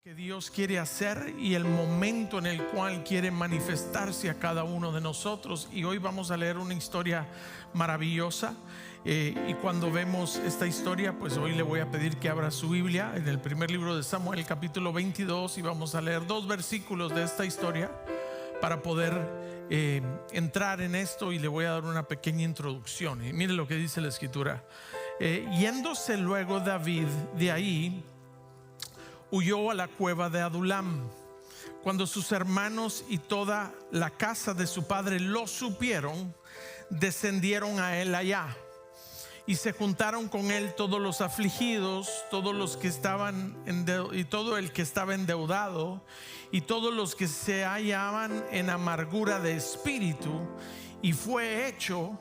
Que Dios quiere hacer y el momento en el cual quiere manifestarse a cada uno de nosotros. Y hoy vamos a leer una historia maravillosa, y cuando vemos esta historia, pues hoy le voy a pedir que abra su Biblia en el primer libro de Samuel, capítulo 22, y vamos a leer 2 versículos de esta historia para poder entrar en esto, y le voy a dar una pequeña introducción. Y mire lo que dice la escritura. Yéndose luego David de ahí, huyó a la cueva de Adulam. Cuando sus hermanos y toda la casa de su padre lo supieron, descendieron a él allá, y se juntaron con él todos los afligidos, todos los que estaban y todo el que estaba endeudado, y todos los que se hallaban en amargura de espíritu, y fue hecho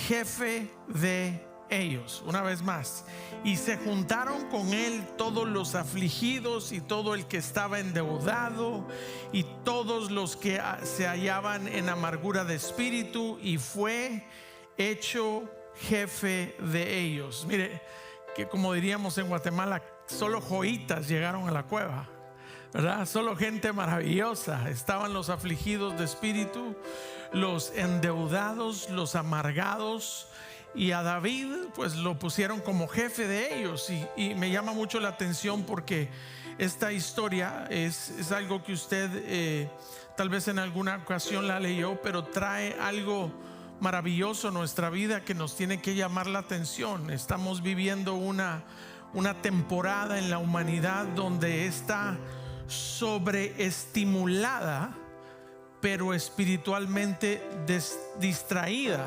jefe de ellos. Una vez más, y se juntaron con él todos los afligidos y todo el que estaba endeudado y todos los que se hallaban en amargura de espíritu, y fue hecho jefe de ellos. Mire que, como diríamos en Guatemala, solo joyitas llegaron a la cueva, ¿verdad? Solo gente maravillosa. Estaban los afligidos de espíritu, los endeudados, los amargados, y a David pues lo pusieron como jefe de ellos. Y me llama mucho la atención porque esta historia es algo que usted tal vez en alguna ocasión la leyó, pero trae algo maravilloso a nuestra vida que nos tiene que llamar la atención. Estamos viviendo una temporada en la humanidad donde está sobreestimulada, pero espiritualmente distraída.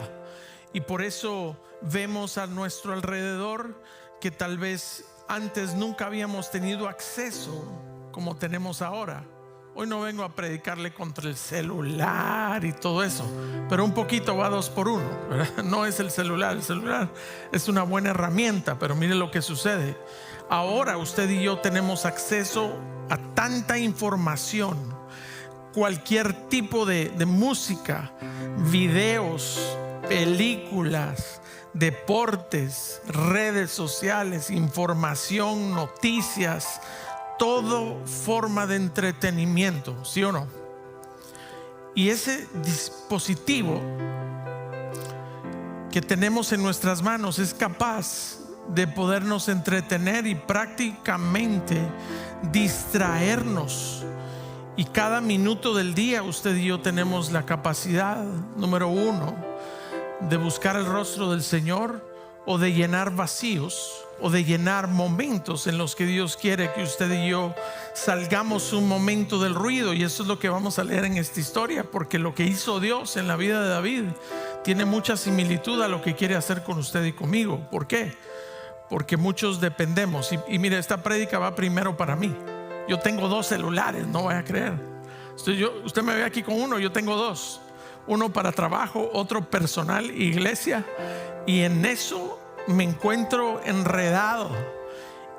Y por eso vemos a nuestro alrededor que tal vez antes nunca habíamos tenido acceso como tenemos ahora. Hoy no vengo a predicarle contra el celular y todo eso, pero un poquito va 2 por 1, ¿verdad? No es el celular es una buena herramienta, pero mire lo que sucede. Ahora usted y yo tenemos acceso a tanta información, cualquier tipo de música, videos, películas, deportes, redes sociales, información, noticias, todo forma de entretenimiento, ¿sí o no? Y ese dispositivo que tenemos en nuestras manos es capaz de podernos entretener y prácticamente distraernos. Y cada minuto del día usted y yo tenemos la capacidad, número 1, de buscar el rostro del Señor, o de llenar vacíos, o de llenar momentos en los que Dios quiere que usted y yo salgamos un momento del ruido. Y eso es lo que vamos a leer en esta historia, porque lo que hizo Dios en la vida de David tiene mucha similitud a lo que quiere hacer con usted y conmigo. ¿Por qué? Porque muchos dependemos. Y mire, esta prédica va primero para mí. Yo tengo 2 celulares, no voy a creer. Usted me ve aquí con uno, yo tengo 2. Uno para trabajo, otro personal, iglesia. Y en eso me encuentro enredado,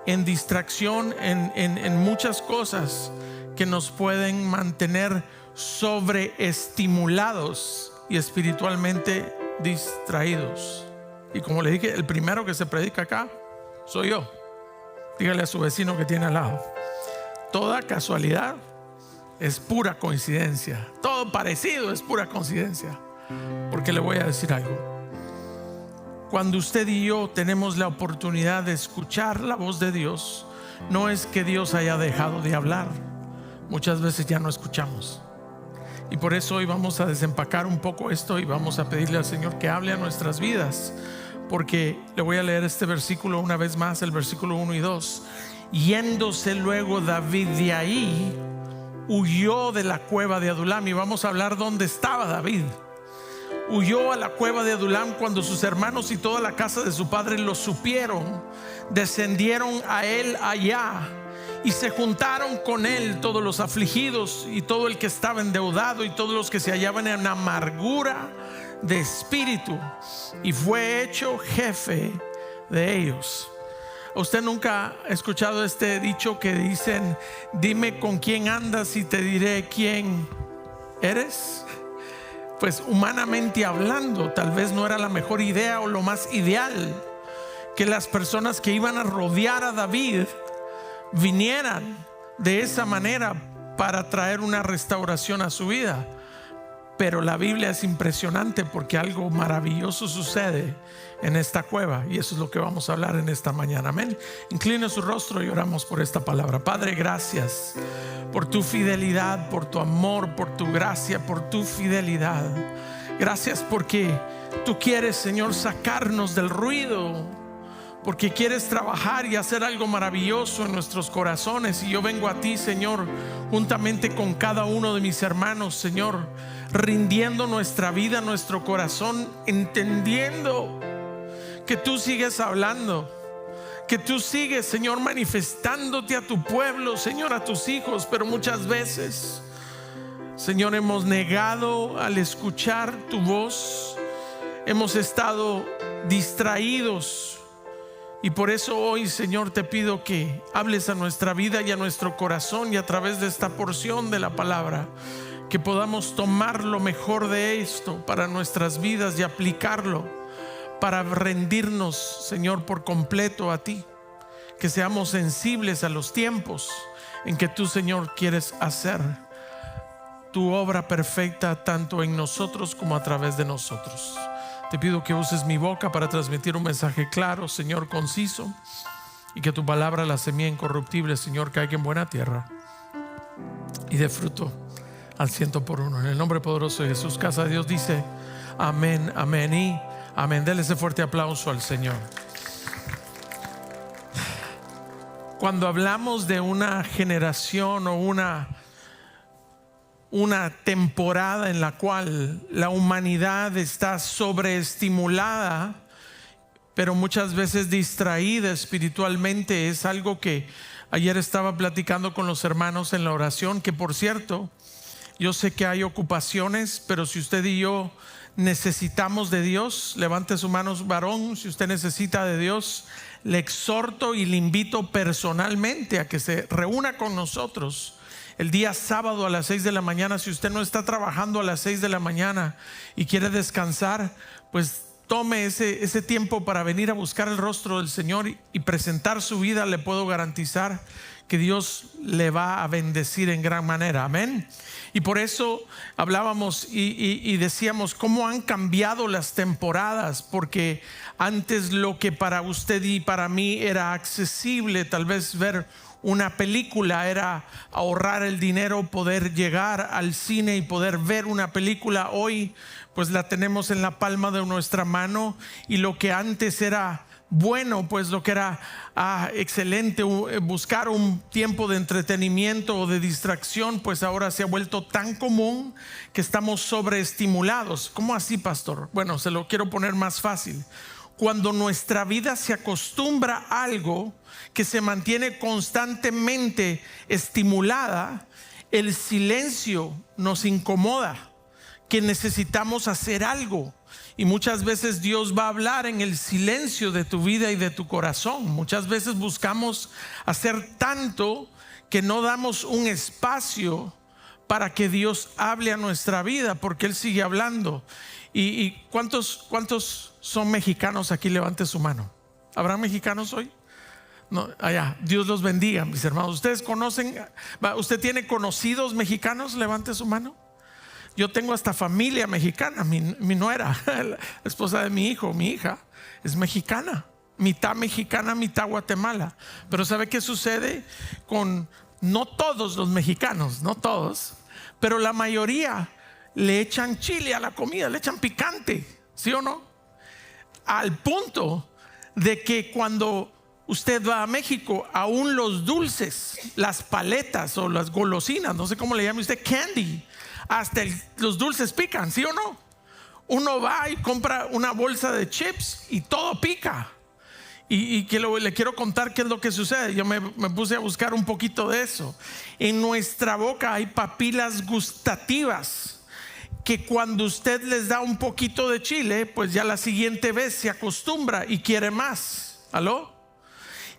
en distracción, en muchas cosas que nos pueden mantener sobreestimulados y espiritualmente distraídos. Y como le dije, el primero que se predica acá soy yo. Dígale a su vecino que tiene al lado: toda casualidad es pura coincidencia. Todo parecido es pura coincidencia. Porque le voy a decir algo. Cuando usted y yo tenemos la oportunidad de escuchar la voz de Dios, no es que Dios haya dejado de hablar. Muchas veces ya no escuchamos. Y por eso hoy vamos a desempacar un poco esto y vamos a pedirle al Señor que hable a nuestras vidas. Porque le voy a leer este versículo una vez más, el versículo 1 y 2. Yéndose luego David de ahí, huyó de la cueva de Adulam. Y vamos a hablar dónde estaba David. Huyó a la cueva de Adulam cuando sus hermanos y toda la casa de su padre lo supieron. Descendieron a él allá, y se juntaron con él todos los afligidos y todo el que estaba endeudado y todos los que se hallaban en amargura de espíritu, y fue hecho jefe de ellos. ¿Usted nunca ha escuchado este dicho que dicen: dime con quién andas y te diré quién eres? Pues humanamente hablando, tal vez no era la mejor idea o lo más ideal que las personas que iban a rodear a David vinieran de esa manera para traer una restauración a su vida. Pero la Biblia es impresionante porque algo maravilloso sucede en esta cueva, y eso es lo que vamos a hablar en esta mañana. Amén. Incline su rostro y oramos por esta palabra. Padre, gracias por tu fidelidad, por tu amor, por tu gracia, por tu fidelidad. Gracias porque tú quieres, Señor, sacarnos del ruido, porque quieres trabajar y hacer algo maravilloso en nuestros corazones. Y yo vengo a ti, Señor, juntamente con cada uno de mis hermanos, Señor, rindiendo nuestra vida, nuestro corazón, entendiendo que tú sigues hablando, que tú sigues, Señor, manifestándote a tu pueblo, Señor, a tus hijos. Pero muchas veces, Señor, hemos negado al escuchar tu voz, hemos estado distraídos. Y por eso hoy, Señor, te pido que hables a nuestra vida y a nuestro corazón, y a través de esta porción de la palabra, que podamos tomar lo mejor de esto para nuestras vidas y aplicarlo para rendirnos, Señor, por completo a ti. Que seamos sensibles a los tiempos en que tú, Señor, quieres hacer tu obra perfecta, tanto en nosotros como a través de nosotros. Te pido que uses mi boca para transmitir un mensaje claro, Señor, conciso, y que tu palabra, la semilla incorruptible, Señor, caiga en buena tierra y dé fruto al 100%. En el nombre poderoso de Jesús. Casa de Dios dice amén, amén y amén. Dele ese fuerte aplauso al Señor. Cuando hablamos de una generación o una temporada en la cual la humanidad está sobreestimulada, pero muchas veces distraída espiritualmente, es algo que ayer estaba platicando con los hermanos en la oración. Que por cierto, yo sé que hay ocupaciones, pero si usted y yo necesitamos de Dios, levante su mano, varón. Si usted necesita de Dios, le exhorto y le invito personalmente a que se reúna con nosotros el día sábado a las 6 de la mañana. Si usted no está trabajando a las 6 de la mañana y quiere descansar, pues tome ese tiempo para venir a buscar el rostro del Señor y presentar su vida. Le puedo garantizar que Dios le va a bendecir en gran manera. Amén. Y por eso hablábamos y decíamos cómo han cambiado las temporadas, porque antes lo que para usted y para mí era accesible, tal vez ver una película, era ahorrar el dinero, poder llegar al cine y poder ver una película. Hoy pues la tenemos en la palma de nuestra mano, y lo que antes era bueno, pues lo que era excelente, buscar un tiempo de entretenimiento o de distracción, pues ahora se ha vuelto tan común que estamos sobreestimulados. ¿Cómo así, pastor? Bueno, se lo quiero poner más fácil. Cuando nuestra vida se acostumbra a algo que se mantiene constantemente estimulada, el silencio nos incomoda, que necesitamos hacer algo. Y muchas veces Dios va a hablar en el silencio de tu vida y de tu corazón. Muchas veces buscamos hacer tanto que no damos un espacio para que Dios hable a nuestra vida, porque Él sigue hablando. ¿Y cuántos son mexicanos aquí? Levante su mano. ¿Habrá mexicanos hoy? No, allá. Dios los bendiga, mis hermanos. ¿Ustedes conocen? ¿Usted tiene conocidos mexicanos? Levante su mano. Yo tengo hasta familia mexicana. Mi nuera, la esposa de mi hijo, mi hija, es mexicana, mitad Guatemala. Pero ¿sabe qué sucede con no todos los mexicanos? No todos, pero la mayoría le echan chile a la comida, le echan picante, ¿sí o no? Al punto de que cuando usted va a México, aún los dulces, las paletas o las golosinas, no sé cómo le llama usted, candy, hasta los dulces pican, ¿sí o no? Uno va y compra una bolsa de chips y todo pica. Y que le quiero contar qué es lo que sucede. Yo me puse a buscar un poquito de eso. En nuestra boca hay papilas gustativas que cuando usted les da un poquito de chile, pues ya la siguiente vez se acostumbra y quiere más. ¿Aló?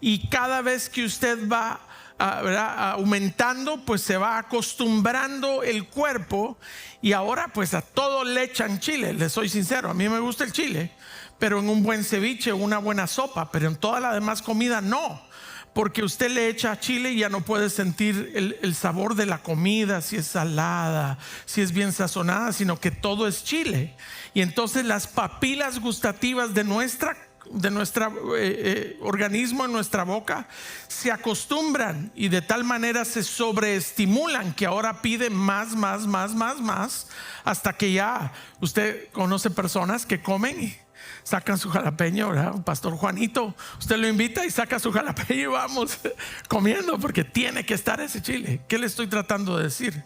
Y cada vez que usted va aumentando, pues se va acostumbrando el cuerpo, y ahora pues a todo le echan chile. Les soy sincero, a mí me gusta el chile, pero en un buen ceviche o una buena sopa, pero en toda la demás comida no, porque usted le echa chile y ya no puede sentir el sabor de la comida, si es salada, si es bien sazonada, sino que todo es chile. Y entonces las papilas gustativas de nuestro organismo, en nuestra boca, se acostumbran y de tal manera se sobreestimulan que ahora piden más, hasta que ya usted conoce personas que comen y sacan su jalapeño, ¿verdad? Pastor Juanito, usted lo invita y saca su jalapeño y vamos comiendo, porque tiene que estar ese chile. ¿Qué le estoy tratando de decir?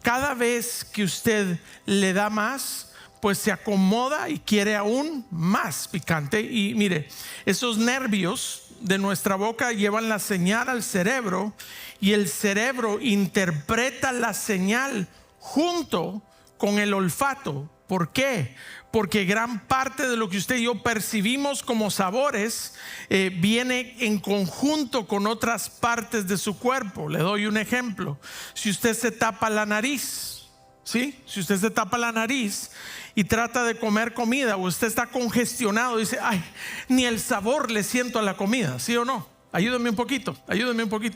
Cada vez que usted le da más, pues se acomoda y quiere aún más picante. Y mire, esos nervios de nuestra boca llevan la señal al cerebro, y el cerebro interpreta la señal junto con el olfato. ¿Por qué? Porque gran parte de lo que usted y yo percibimos como sabores viene en conjunto con otras partes de su cuerpo. Le doy un ejemplo. Si usted se tapa la nariz, ¿sí? Si usted se tapa la nariz y trata de comer comida, o usted está congestionado, dice, ay, ni el sabor le siento a la comida, ¿sí o no? Ayúdenme un poquito,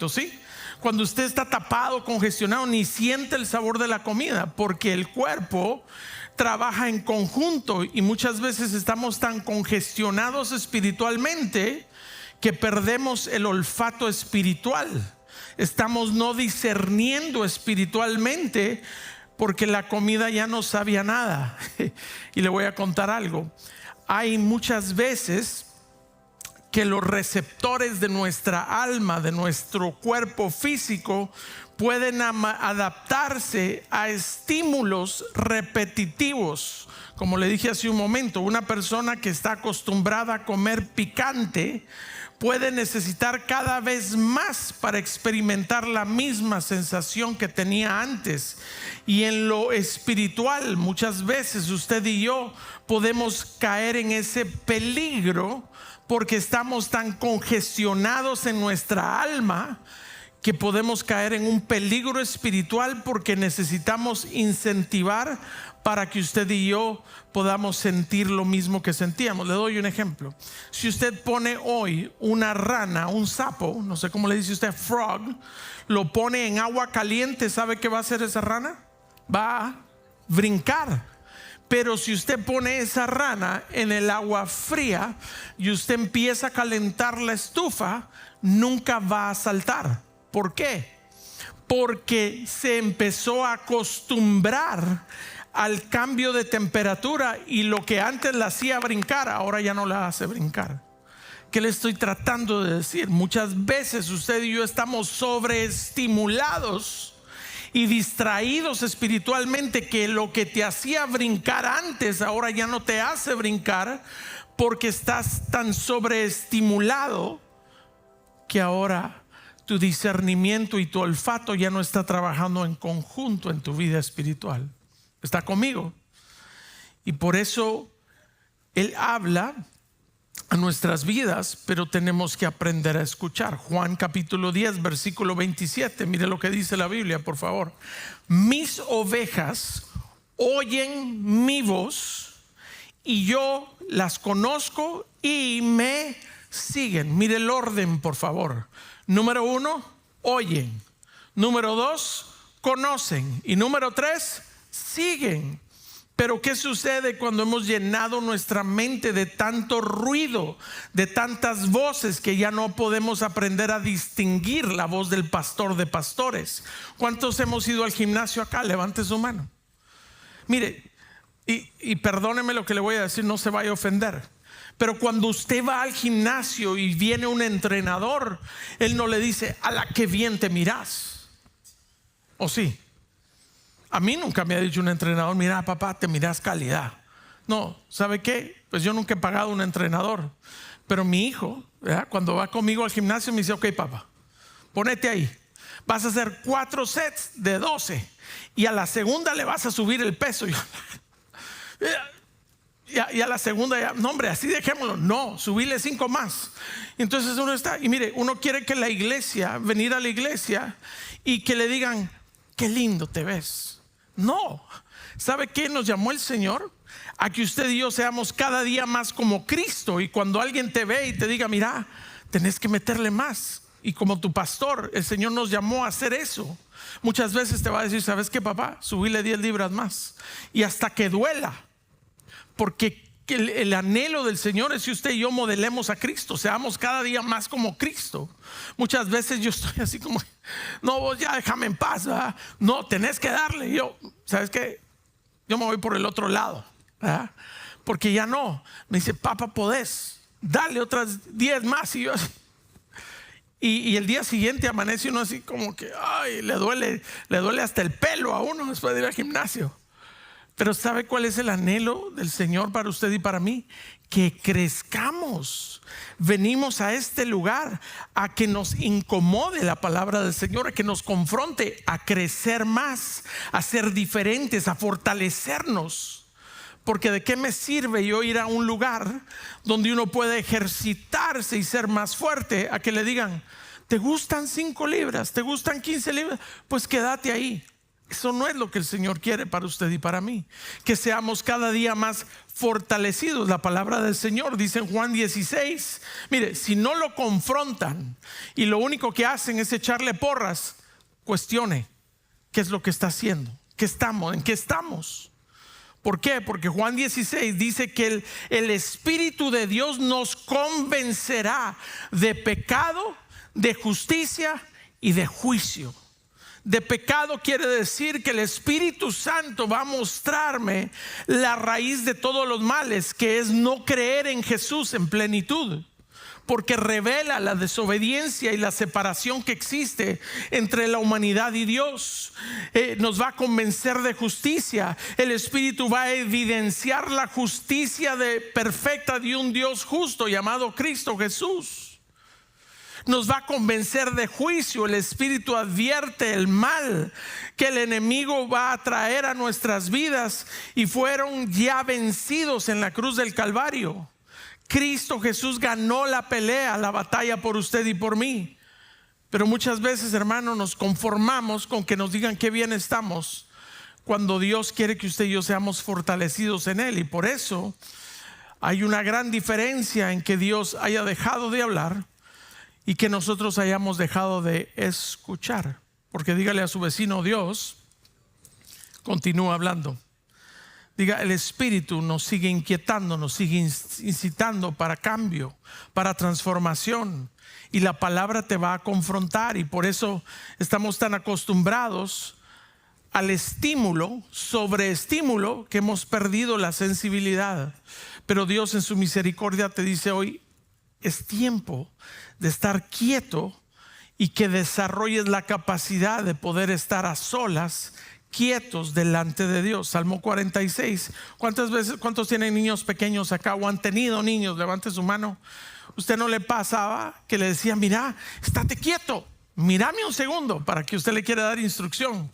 ¿sí? Cuando usted está tapado, congestionado, ni siente el sabor de la comida, porque el cuerpo trabaja en conjunto, y muchas veces estamos tan congestionados espiritualmente que perdemos el olfato espiritual. Estamos no discerniendo espiritualmente porque la comida ya no sabía nada. Y le voy a contar algo. Hay muchas veces que los receptores de nuestra alma, de nuestro cuerpo físico, pueden adaptarse a estímulos repetitivos. Como le dije hace un momento, una persona que está acostumbrada a comer picante puede necesitar cada vez más para experimentar la misma sensación que tenía antes. Y en lo espiritual, muchas veces usted y yo podemos caer en ese peligro, porque estamos tan congestionados en nuestra alma que podemos caer en un peligro espiritual, porque necesitamos incentivar para que usted y yo podamos sentir lo mismo que sentíamos. Le doy un ejemplo. Si usted pone hoy una rana, un sapo, no sé cómo le dice usted, frog, lo pone en agua caliente, ¿sabe qué va a hacer esa rana? Va a brincar. Pero si usted pone esa rana en el agua fría y usted empieza a calentar la estufa, nunca va a saltar. ¿Por qué? Porque se empezó a acostumbrar al cambio de temperatura, y lo que antes la hacía brincar, ahora ya no la hace brincar. ¿Qué le estoy tratando de decir? Muchas veces usted y yo estamos sobreestimulados y distraídos espiritualmente, que lo que te hacía brincar antes ahora ya no te hace brincar, porque estás tan sobreestimulado que ahora tu discernimiento y tu olfato ya no está trabajando en conjunto en tu vida espiritual. ¿Está conmigo? Y por eso Él habla a nuestras vidas, pero tenemos que aprender a escuchar. Juan capítulo 10 versículo 27, mire lo que dice la Biblia, por favor. Mis ovejas oyen mi voz, y yo las conozco y me siguen. Mire el orden, por favor. Número 1, oyen. Número 2, conocen. Y número 3, siguen. Pero ¿qué sucede cuando hemos llenado nuestra mente de tanto ruido, de tantas voces, que ya no podemos aprender a distinguir la voz del pastor de pastores? ¿Cuántos hemos ido al gimnasio acá? Levante su mano. Mire, y perdóneme lo que le voy a decir, no se vaya a ofender, pero cuando usted va al gimnasio y viene un entrenador, él no le dice: a la que bien te miras. ¿O sí? A mí nunca me ha dicho un entrenador: mira, papá, te miras calidad. No, ¿sabe qué? Pues yo nunca he pagado un entrenador, pero mi hijo, ¿verdad?, cuando va conmigo al gimnasio me dice: ok, papá, ponete ahí, vas a hacer 4 sets de 12 y a la segunda le vas a subir el peso. Y a la segunda ya, no hombre, así dejémoslo. No, subirle 5 más. Entonces uno está, y mire, uno quiere que la iglesia, venir a la iglesia y que le digan: qué lindo te ves. No, ¿sabe qué nos llamó el Señor? A que usted y yo seamos cada día más como Cristo. Y cuando alguien te ve y te diga: mira, tenés que meterle más, Y como tu pastor, el Señor nos llamó a hacer eso. Muchas veces te va a decir, ¿sabes qué, papá? Subirle 10 libras más. Y hasta que duela. Porque el anhelo del Señor es que usted y yo modelemos a Cristo, seamos cada día más como Cristo. Muchas veces yo estoy así como, no, vos ya déjame en paz, ¿verdad? No, tenés que darle. Yo, ¿sabes qué? Yo me voy por el otro lado, ¿verdad? Porque ya no. Me dice, papá, podés, dale otras 10 más. Y yo y el día siguiente amanece uno así como que, ay, le duele hasta el pelo a uno después de ir al gimnasio. Pero ¿sabe cuál es el anhelo del Señor para usted y para mí? Que crezcamos. Venimos a este lugar a que nos incomode la palabra del Señor, a que nos confronte a crecer más, a ser diferentes, a fortalecernos. Porque ¿de qué me sirve yo ir a un lugar donde uno puede ejercitarse y ser más fuerte a que le digan, ¿te gustan 5 libras? ¿Te gustan 15 libras? Pues quédate ahí. Eso no es lo que el Señor quiere para usted y para mí. Que seamos cada día más fortalecidos. La palabra del Señor dice en Juan 16, mire, si no lo confrontan y lo único que hacen es echarle porras, cuestione qué es lo que está haciendo, en qué estamos. ¿Por qué? Porque Juan 16 dice que el Espíritu de Dios nos convencerá de pecado, de justicia y de juicio. De pecado quiere decir que el Espíritu Santo va a mostrarme la raíz de todos los males, que es no creer en Jesús en plenitud, porque revela la desobediencia y la separación que existe entre la humanidad y Dios. Nos va a convencer de justicia. El Espíritu va a evidenciar la justicia perfecta de un Dios justo llamado Cristo Jesús. Nos va a convencer de juicio. El Espíritu advierte el mal que el enemigo va a traer a nuestras vidas y fueron ya vencidos en la cruz del Calvario. Cristo Jesús ganó la pelea, la batalla por usted y por mí. Pero muchas veces, hermano, nos conformamos con que nos digan qué bien estamos, cuando Dios quiere que usted y yo seamos fortalecidos en Él. Y por eso hay una gran diferencia en que Dios haya dejado de hablar y que nosotros hayamos dejado de escuchar. Porque dígale a su vecino, Dios continúa hablando. Diga, el Espíritu nos sigue inquietando, nos sigue incitando para cambio, para transformación. Y la palabra te va a confrontar. Y por eso estamos tan acostumbrados al estímulo, sobreestímulo, que hemos perdido la sensibilidad. Pero Dios en su misericordia te dice hoy, es tiempo de estar quieto y que desarrolles la capacidad de poder estar a solas, quietos delante de Dios. Salmo 46. ¿Cuántos tienen niños pequeños acá o han tenido niños? Levante su mano. ¿Usted no le pasaba que le decía, mira, estate quieto, mírame un segundo, para que usted le quiera dar instrucción?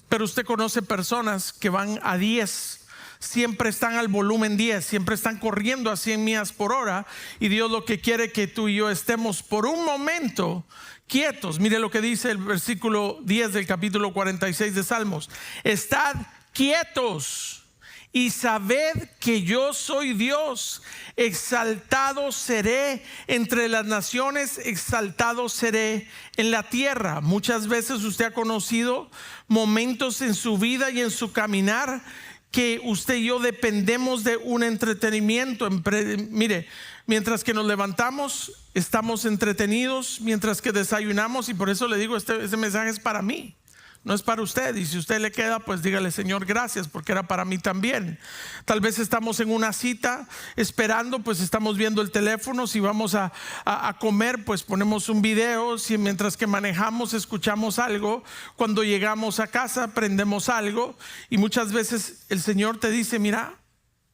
Pero usted conoce personas que van a 10, siempre están al volumen 10, siempre están corriendo a 100 millas por hora, y Dios lo que quiere que tú y yo estemos por un momento quietos. Mire lo que dice el versículo 10 del capítulo 46 de Salmos: estad quietos y sabed que yo soy Dios. Exaltado seré entre las naciones, exaltado seré en la tierra. Muchas veces usted ha conocido momentos en su vida y en su caminar que usted y yo dependemos de un entretenimiento. Mire, mientras que nos levantamos, estamos entretenidos, mientras que desayunamos. Y por eso le digo, este mensaje es para mí, no es para usted. Y si a usted le queda, pues dígale, Señor, gracias, porque era para mí también. Tal vez estamos en una cita esperando, pues estamos viendo el teléfono. Si vamos a comer, pues ponemos un video. Si mientras que manejamos escuchamos algo, cuando llegamos a casa prendemos algo. Y muchas veces el Señor te dice, mira,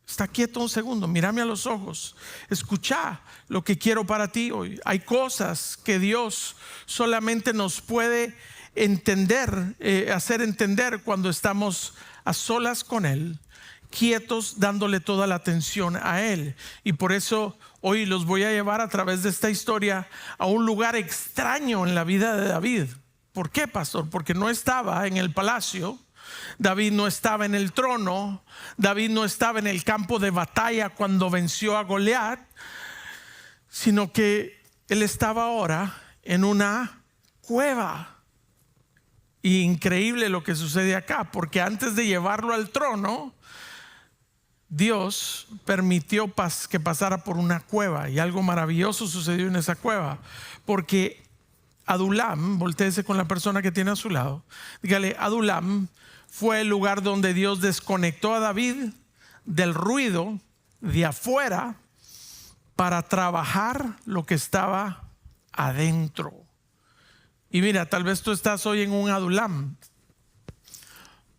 está quieto un segundo, mírame a los ojos, escucha lo que quiero para ti hoy. Hay cosas que Dios solamente nos puede hacer entender cuando estamos a solas con Él, quietos, dándole toda la atención a Él. Y por eso hoy los voy a llevar a través de esta historia a un lugar extraño en la vida de David. ¿Por qué, pastor? Porque no estaba en el palacio, David no estaba en el trono, David no estaba en el campo de batalla cuando venció a Goliat, sino que él estaba ahora en una cueva. Y increíble lo que sucede acá, porque antes de llevarlo al trono, Dios permitió que pasara por una cueva, y algo maravilloso sucedió en esa cueva, porque Adulam, voltéese con la persona que tiene a su lado, dígale: Adulam fue el lugar donde Dios desconectó a David del ruido de afuera para trabajar lo que estaba adentro. Y mira, tal vez tú estás hoy en un Adulam.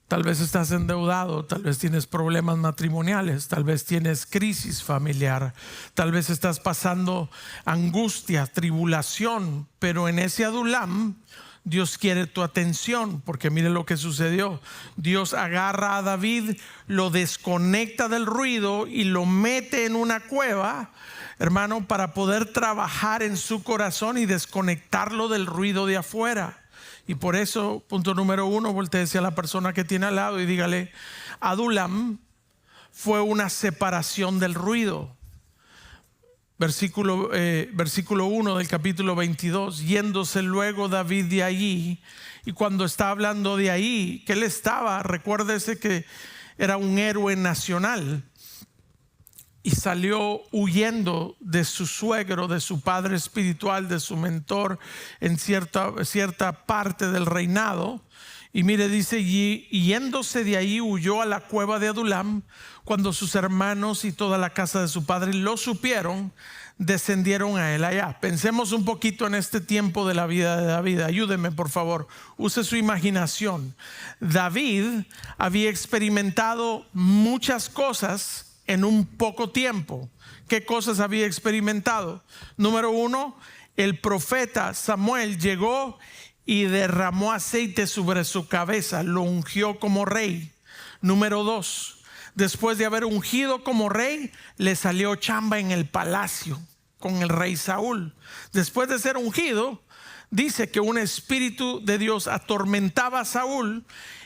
Tal vez estás endeudado, tal vez tienes problemas matrimoniales, tal vez tienes crisis familiar, tal vez estás pasando angustia, tribulación, pero en ese Adulam Dios quiere tu atención, porque mire lo que sucedió. Dios agarra a David, lo desconecta del ruido y lo mete en una cueva, hermano, para poder trabajar en su corazón y desconectarlo del ruido de afuera. Y por eso, punto número 1, voltéese a la persona que tiene al lado y dígale: Adulam fue una separación del ruido. Versículo 1 del capítulo 22. Yéndose luego David de allí. Y cuando está hablando de ahí, que él estaba, recuérdese que era un héroe nacional, y salió huyendo de su suegro, de su padre espiritual, de su mentor en cierta parte del reinado. Y mire, dice: y yéndose de ahí huyó a la cueva de Adulam. Cuando sus hermanos y toda la casa de su padre lo supieron, descendieron a él allá. Pensemos un poquito en este tiempo de la vida de David. Ayúdeme, por favor, use su imaginación. David había experimentado muchas cosas en un poco tiempo. ¿Qué cosas había experimentado? Número 1, el profeta Samuel llegó y derramó aceite sobre su cabeza, lo ungió como rey. Número 2, después de haber ungido como rey, le salió chamba en el palacio con el rey Saúl. Después de ser ungido, dice que un espíritu de Dios atormentaba a Saúl,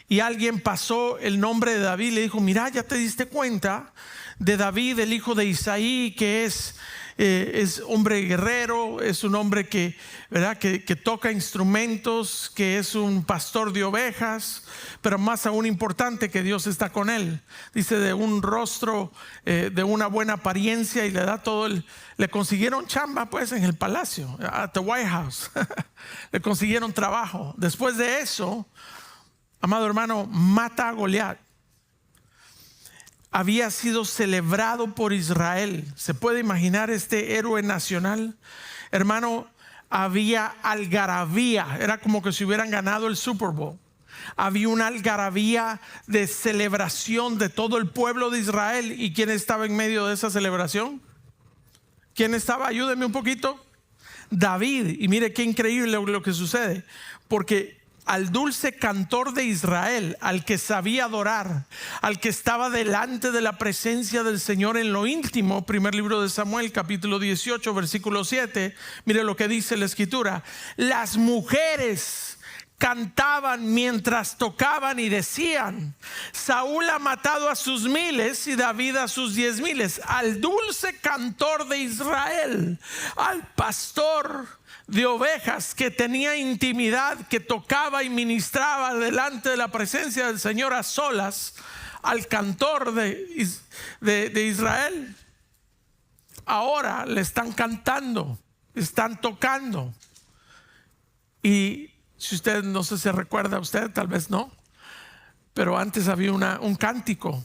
y alguien pasó el nombre de David y le dijo: mira, ya te diste cuenta de David, el hijo de Isaí, que es hombre guerrero, es un hombre que toca instrumentos, que es un pastor de ovejas, pero más aún importante, que Dios está con él. Dice, de un rostro, de una buena apariencia, y le da todo le consiguieron chamba pues en el palacio, at the White House. Le consiguieron trabajo. Después de eso, amado hermano, mata a Goliat. Había sido celebrado por Israel. ¿Se puede imaginar este héroe nacional? Hermano, había algarabía. Era como que si hubieran ganado el Super Bowl. Había una algarabía de celebración de todo el pueblo de Israel. ¿Y quién estaba en medio de esa celebración? ¿Quién estaba? Ayúdeme un poquito. David. Y mire qué increíble lo que sucede, porque al dulce cantor de Israel, al que sabía adorar, al que estaba delante de la presencia del Señor en lo íntimo, primer libro de Samuel, capítulo 18, versículo 7, mire lo que dice la escritura: las mujeres cantaban mientras tocaban y decían: Saúl ha matado a sus 1000 y David a sus 10,000. Al dulce cantor de Israel, al pastor de ovejas que tenía intimidad, que tocaba y ministraba delante de la presencia del Señor a solas, al cantor de Israel, ahora le están cantando, están tocando. Y si usted, no sé si se recuerda, usted tal vez no, pero antes había un cántico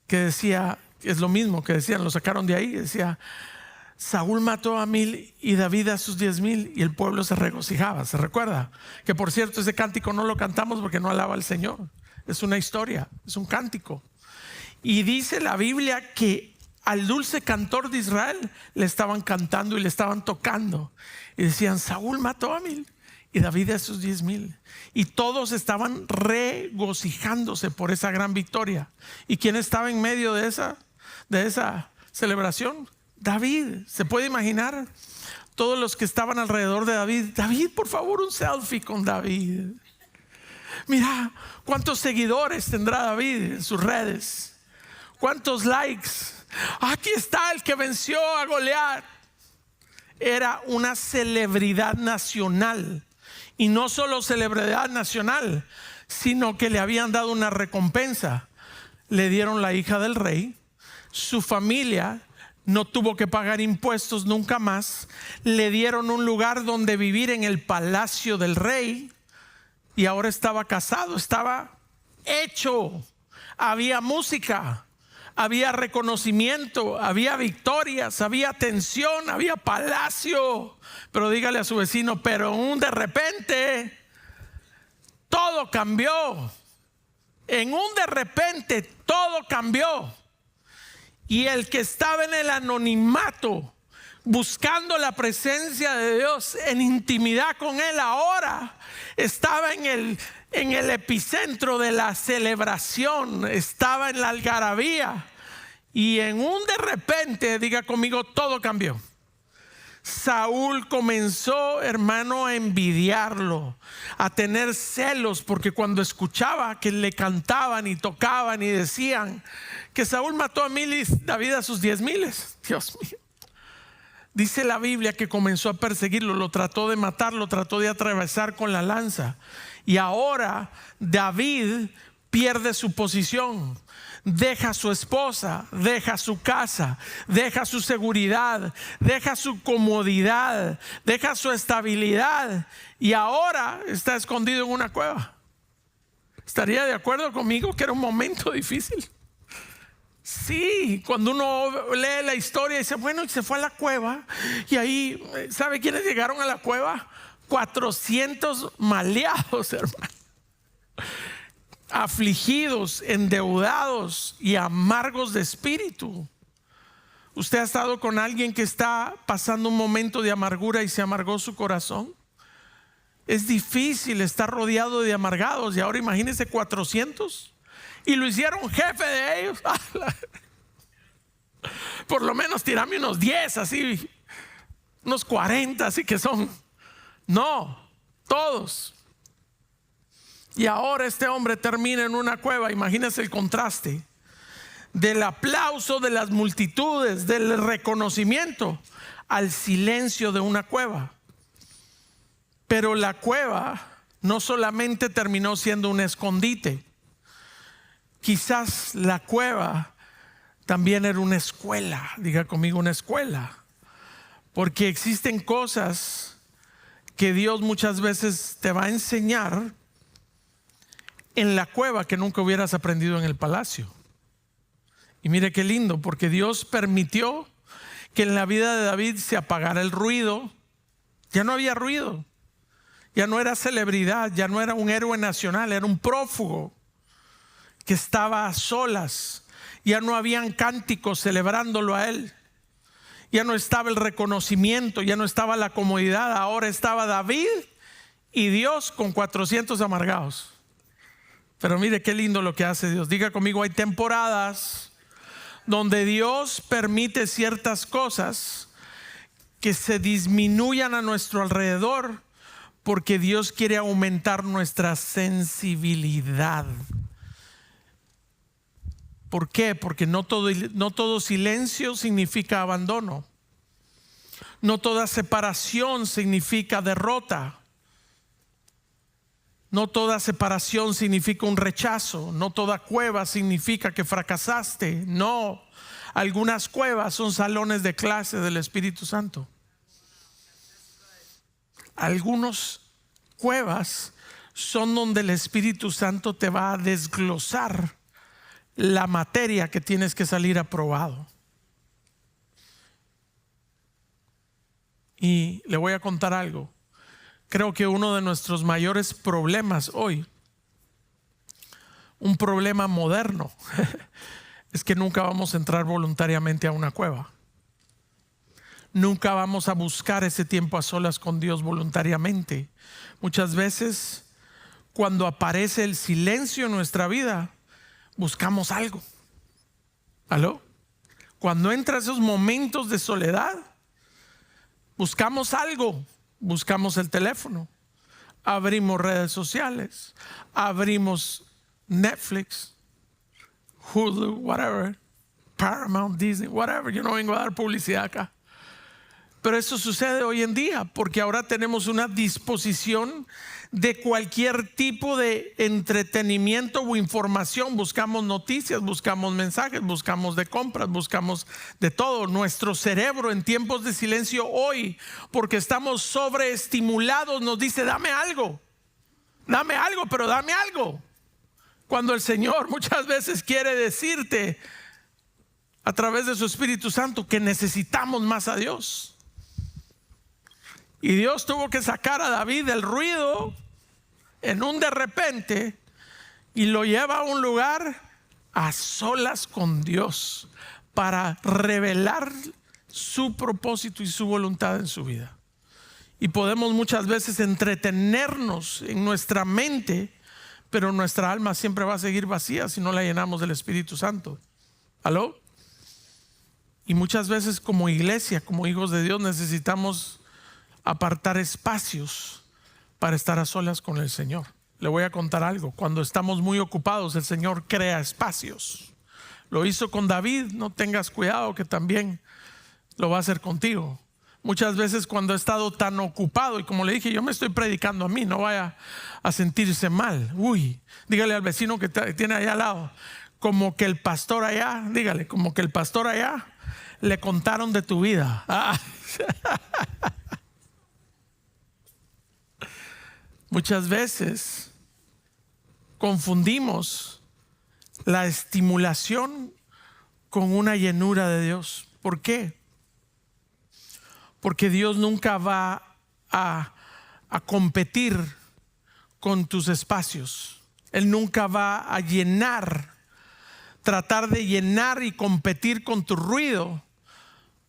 que decía, es lo mismo que decían, lo sacaron de ahí, decía: Saúl mató a 1000 y David a sus 10,000, y el pueblo se regocijaba. ¿Se recuerda? Que por cierto, ese cántico no lo cantamos porque no alaba al Señor. Es una historia, es un cántico. Y dice la Biblia que al dulce cantor de Israel le estaban cantando y le estaban tocando, y decían: Saúl mató a 1000 y David a sus 10,000. Y todos estaban regocijándose por esa gran victoria. ¿Y quién estaba en medio de esa celebración? David. ¿Se puede imaginar todos los que estaban alrededor de David? David, por favor, un selfie con David. Mira cuántos seguidores tendrá David en sus redes, cuántos likes. Aquí está el que venció a Goliat. era una celebridad nacional. Y no solo celebridad nacional, sino que le habían dado una recompensa. Le dieron la hija del rey. Su familia no tuvo que pagar impuestos nunca más. Le dieron un lugar donde vivir en el palacio del rey. Y ahora estaba casado, estaba hecho. Había música, había reconocimiento, había victorias, había atención, había palacio. Pero dígale a su vecino, pero de repente todo cambió. En un de repente todo cambió. Y el que estaba en el anonimato, buscando la presencia de Dios en intimidad con Él, ahora estaba en el epicentro de la celebración, estaba en la algarabía. Y en un de repente, diga conmigo, todo cambió. Saúl comenzó, hermano, a envidiarlo, a tener celos, porque cuando escuchaba que le cantaban y tocaban y decían que Saúl mató a 1000 y David a sus 10,000, Dios mío. Dice la Biblia que comenzó a perseguirlo, lo trató de matar, lo trató de atravesar con la lanza. Y ahora David pierde su posición, deja a su esposa, deja su casa, deja su seguridad, deja su comodidad, deja su estabilidad, y ahora está escondido en una cueva. ¿Estaría de acuerdo conmigo que era un momento difícil? Sí, cuando uno lee la historia y dice, bueno, y se fue a la cueva, y ahí, ¿sabe quiénes llegaron a la cueva? 400 maleados, hermano, afligidos, endeudados y amargos de espíritu. ¿Usted ha estado con alguien que está pasando un momento de amargura y se amargó su corazón? Es difícil estar rodeado de amargados, y ahora imagínese 400. Y lo hicieron jefe de ellos. Por lo menos tirame unos 10, así, unos 40, así que son. No, todos. Y ahora este hombre termina en una cueva. Imagínense el contraste del aplauso de las multitudes, del reconocimiento, al silencio de una cueva. Pero la cueva no solamente terminó siendo un escondite. Quizás la cueva también era una escuela. Diga conmigo, una escuela. Porque existen cosas que Dios muchas veces te va a enseñar en la cueva que nunca hubieras aprendido en el palacio. Y mire qué lindo, porque Dios permitió que en la vida de David se apagara el ruido. Ya no había ruido, ya no era celebridad, ya no era un héroe nacional, era un prófugo que estaba a solas. Ya no habían cánticos celebrándolo a él, ya no estaba el reconocimiento, ya no estaba la comodidad. Ahora estaba David y Dios con 400 amargados. Pero mire qué lindo lo que hace Dios. Diga conmigo, hay temporadas donde Dios permite ciertas cosas que se disminuyan a nuestro alrededor, porque Dios quiere aumentar nuestra sensibilidad. ¿Por qué? Porque no todo silencio significa abandono. No toda separación significa derrota. No toda separación significa un rechazo. No toda cueva significa que fracasaste. No, algunas cuevas son salones de clase del Espíritu Santo. Algunas cuevas son donde el Espíritu Santo te va a desglosar la materia que tienes que salir aprobado. Y le voy a contar algo. Creo que uno de nuestros mayores problemas hoy, un problema moderno, es que nunca vamos a entrar voluntariamente a una cueva. Nunca vamos a buscar ese tiempo a solas con Dios voluntariamente. Muchas veces, cuando aparece el silencio en nuestra vida, buscamos algo. ¿Aló? Cuando entran esos momentos de soledad, buscamos algo. Buscamos el teléfono, abrimos redes sociales, abrimos Netflix, Hulu, whatever, Paramount, Disney, whatever. Yo no vengo a dar publicidad acá, Pero eso sucede hoy en día porque ahora tenemos una disposición de cualquier tipo de entretenimiento o información. Buscamos noticias, buscamos mensajes, buscamos de compras, buscamos de todo. Nuestro cerebro en tiempos de silencio hoy, porque estamos sobreestimulados, nos dice: dame algo, pero dame algo. Cuando el Señor muchas veces quiere decirte a través de su Espíritu Santo que necesitamos más a Dios. Y Dios tuvo que sacar a David del ruido en un de repente y lo lleva a un lugar a solas con Dios para revelar su propósito y su voluntad en su vida. Y podemos muchas veces entretenernos en nuestra mente, pero nuestra alma siempre va a seguir vacía si no la llenamos del Espíritu Santo. ¿Aló? Y muchas veces como iglesia, como hijos de Dios, necesitamos apartar espacios para estar a solas con el Señor. Le voy a contar algo. Cuando estamos muy ocupados, el Señor crea espacios. Lo hizo con David. No tengas cuidado, que también lo va a hacer contigo. Muchas veces cuando he estado tan ocupado, y como le dije, yo me estoy predicando a mí, no vaya a sentirse mal. Dígale al vecino que tiene allá al lado, como que el pastor allá, dígale, como que el pastor allá le contaron de tu vida. Muchas veces confundimos la estimulación con una llenura de Dios. ¿Por qué? Porque Dios nunca va a competir con tus espacios. Él nunca va a tratar de llenar y competir con tu ruido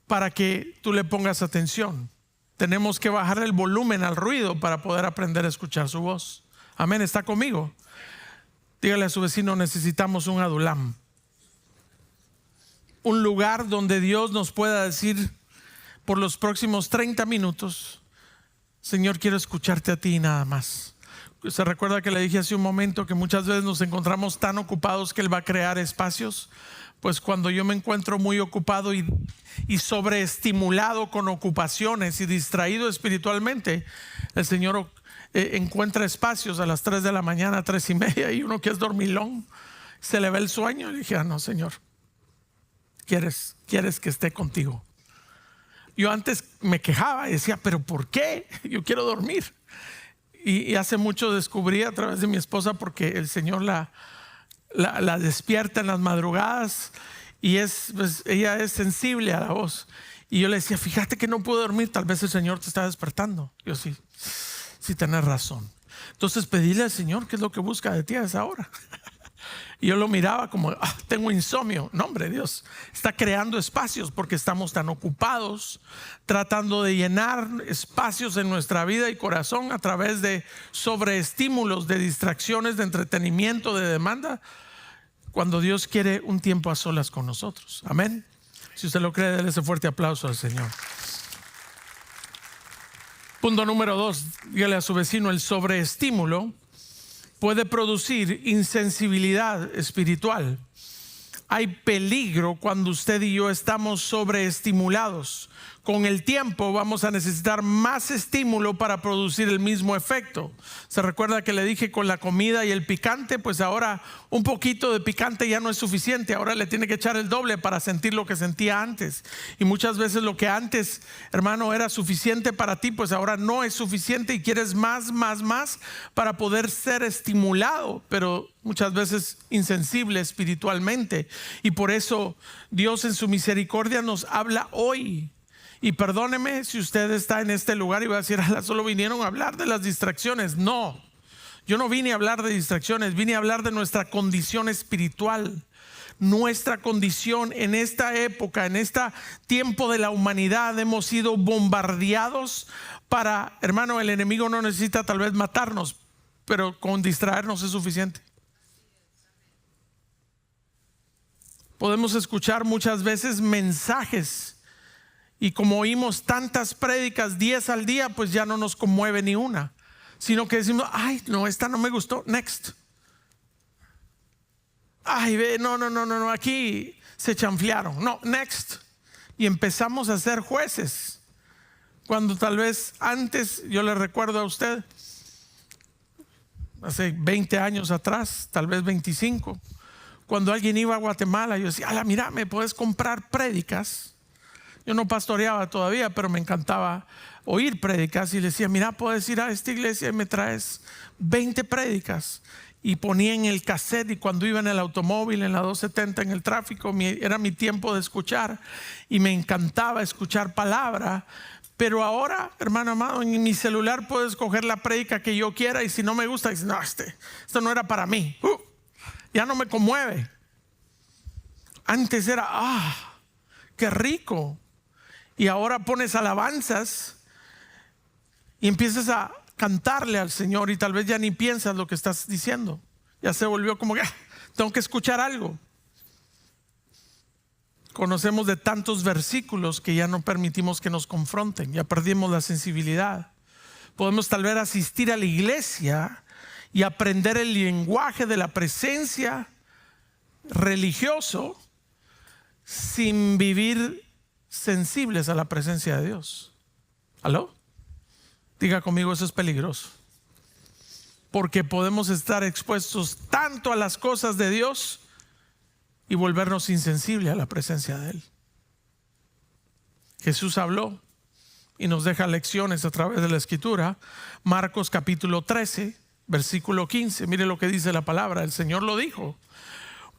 para que tú le pongas atención. Tenemos que bajar el volumen al ruido para poder aprender a escuchar su voz. Amén, ¿está conmigo? Dígale a su vecino: necesitamos un adulam. Un lugar donde Dios nos pueda decir por los próximos 30 minutos: Señor, quiero escucharte a ti y nada más. ¿Se recuerda que le dije hace un momento que muchas veces nos encontramos tan ocupados que Él va a crear espacios? Pues cuando yo me encuentro muy ocupado y sobreestimulado con ocupaciones y distraído espiritualmente, el Señor encuentra espacios a las 3 de la mañana, 3:30, y uno que es dormilón se le ve el sueño. Y le dije: no, Señor, ¿quieres que esté contigo? Yo antes me quejaba y decía: ¿pero por qué? Yo quiero dormir. Y hace mucho descubrí a través de mi esposa, porque el Señor la despierta en las madrugadas y pues, ella es sensible a la voz. Y yo le decía: fíjate que no puedo dormir, tal vez el Señor te está despertando. Yo: sí tenés razón. Entonces pedile al Señor qué es lo que busca de ti a esa hora. Y yo lo miraba como: tengo insomnio. No, hombre, Dios está creando espacios porque estamos tan ocupados tratando de llenar espacios en nuestra vida y corazón a través de sobreestímulos, de distracciones, de entretenimiento, de demanda, cuando Dios quiere un tiempo a solas con nosotros. Amén. Si usted lo cree, déle ese fuerte aplauso al Señor. Punto número 2, dígale a su vecino: el sobreestímulo puede producir insensibilidad espiritual. Hay peligro cuando usted y yo estamos sobreestimulados. Con el tiempo vamos a necesitar más estímulo para producir el mismo efecto. ¿Se recuerda que le dije con la comida y el picante? Pues ahora un poquito de picante ya no es suficiente. Ahora le tiene que echar el doble para sentir lo que sentía antes. Y muchas veces lo que antes, hermano, era suficiente para ti, pues ahora no es suficiente y quieres más para poder ser estimulado, pero muchas veces insensible espiritualmente. Y por eso Dios en su misericordia nos habla hoy. Y perdóneme si usted está en este lugar y va a decir: solo vinieron a hablar de las distracciones. No, yo no vine a hablar de distracciones, vine a hablar de nuestra condición espiritual. Nuestra condición en esta época, en este tiempo de la humanidad, hemos sido bombardeados para, hermano, el enemigo no necesita tal vez matarnos, pero con distraernos es suficiente. Podemos escuchar muchas veces mensajes, y como oímos tantas prédicas 10 al día, pues ya no nos conmueve ni una, sino que decimos: ay, no, esta no me gustó, next. Ay, no, aquí se chanflearon, no, next. Y empezamos a ser jueces Cuando tal vez antes, yo le recuerdo a usted, hace 20 años atrás, tal vez 25, cuando alguien iba a Guatemala, yo decía, ala, mira, me puedes comprar prédicas. Yo no pastoreaba todavía, pero me encantaba oír prédicas. Y le decía, mira, puedes ir a esta iglesia y me traes 20 prédicas. Y ponía en el cassette, y cuando iba en el automóvil, en la 270, en el tráfico, era mi tiempo de escuchar. Y me encantaba escuchar palabra. Pero ahora, hermano amado, en mi celular puedo escoger la prédica que yo quiera. Y si no me gusta, dice, no, esto no era para mí. Ya no me conmueve. Antes era, qué rico. Y ahora pones alabanzas y empiezas a cantarle al Señor y tal vez ya ni piensas lo que estás diciendo. Ya se volvió como que tengo que escuchar algo. Conocemos de tantos versículos que ya no permitimos que nos confronten. Ya perdimos la sensibilidad. Podemos tal vez asistir a la iglesia y aprender el lenguaje de la presencia religioso sin vivir sensibles a la presencia de Dios. ¿Aló? Diga conmigo, eso es peligroso. Porque podemos estar expuestos tanto a las cosas de Dios y volvernos insensibles a la presencia de Él. Jesús habló y nos deja lecciones a través de la Escritura. Marcos capítulo 13, versículo 15. Mire lo que dice la palabra. El Señor lo dijo.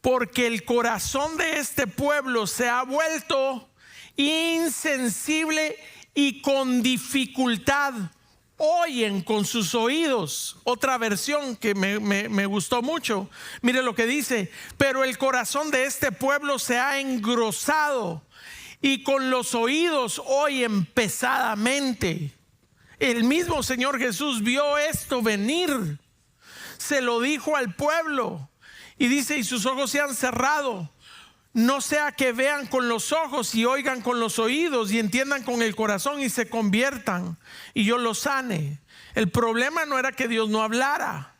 Porque el corazón de este pueblo se ha vuelto insensible y con dificultad oyen con sus oídos. Otra versión que me gustó mucho. Mire lo que dice: pero el corazón de este pueblo se ha engrosado y con los oídos oyen pesadamente. El mismo Señor Jesús vio esto venir, se lo dijo al pueblo y dice: y sus ojos se han cerrado, no sea que vean con los ojos y oigan con los oídos y entiendan con el corazón y se conviertan y yo los sane. El problema no era que Dios no hablara,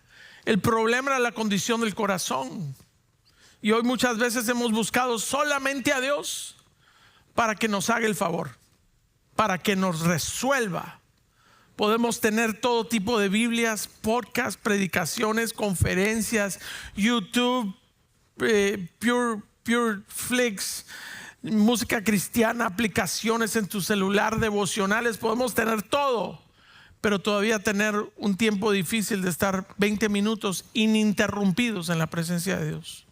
el problema era la condición del corazón. Y hoy muchas veces hemos buscado solamente a Dios para que nos haga el favor, para que nos resuelva. Podemos tener todo tipo de Biblias, podcasts, predicaciones, conferencias, YouTube, Pure Flix, música cristiana, aplicaciones en tu celular, devocionales. Podemos tener todo, pero todavía tener un tiempo difícil de estar 20 minutos ininterrumpidos en la presencia de Dios.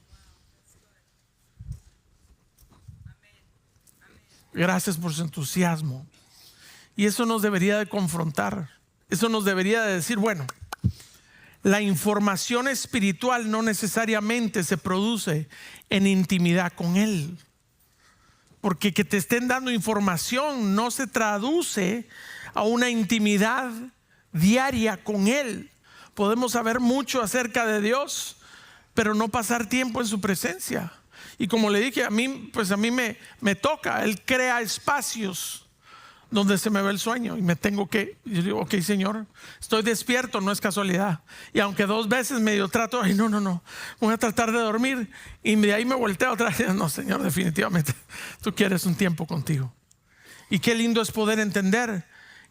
Gracias por su entusiasmo. Y eso nos debería de confrontar. Eso nos debería de decir, bueno, la información espiritual no necesariamente se produce en intimidad con Él. Porque que te estén dando información no se traduce a una intimidad diaria con Él. Podemos saber mucho acerca de Dios, pero no pasar tiempo en su presencia. Y como le dije, a mí me toca. Él crea espacios donde se me ve el sueño y me tengo que, yo digo, ok, Señor, estoy despierto, no es casualidad. Y aunque 2 veces medio trato, no, voy a tratar de dormir, y de ahí me volteo otra vez. No, Señor, definitivamente tú quieres un tiempo contigo. Y qué lindo es poder entender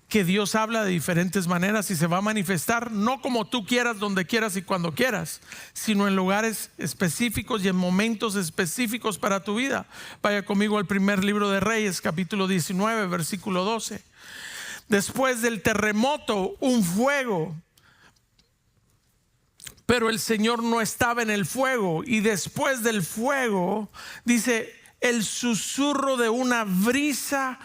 que Dios habla de diferentes maneras y se va a manifestar no como tú quieras, donde quieras y cuando quieras, sino en lugares específicos y en momentos específicos para tu vida. Vaya conmigo al primer libro de Reyes, capítulo 19, versículo 12. Después del terremoto, un fuego, pero el Señor no estaba en el fuego. Y después del fuego, dice, el susurro de una brisa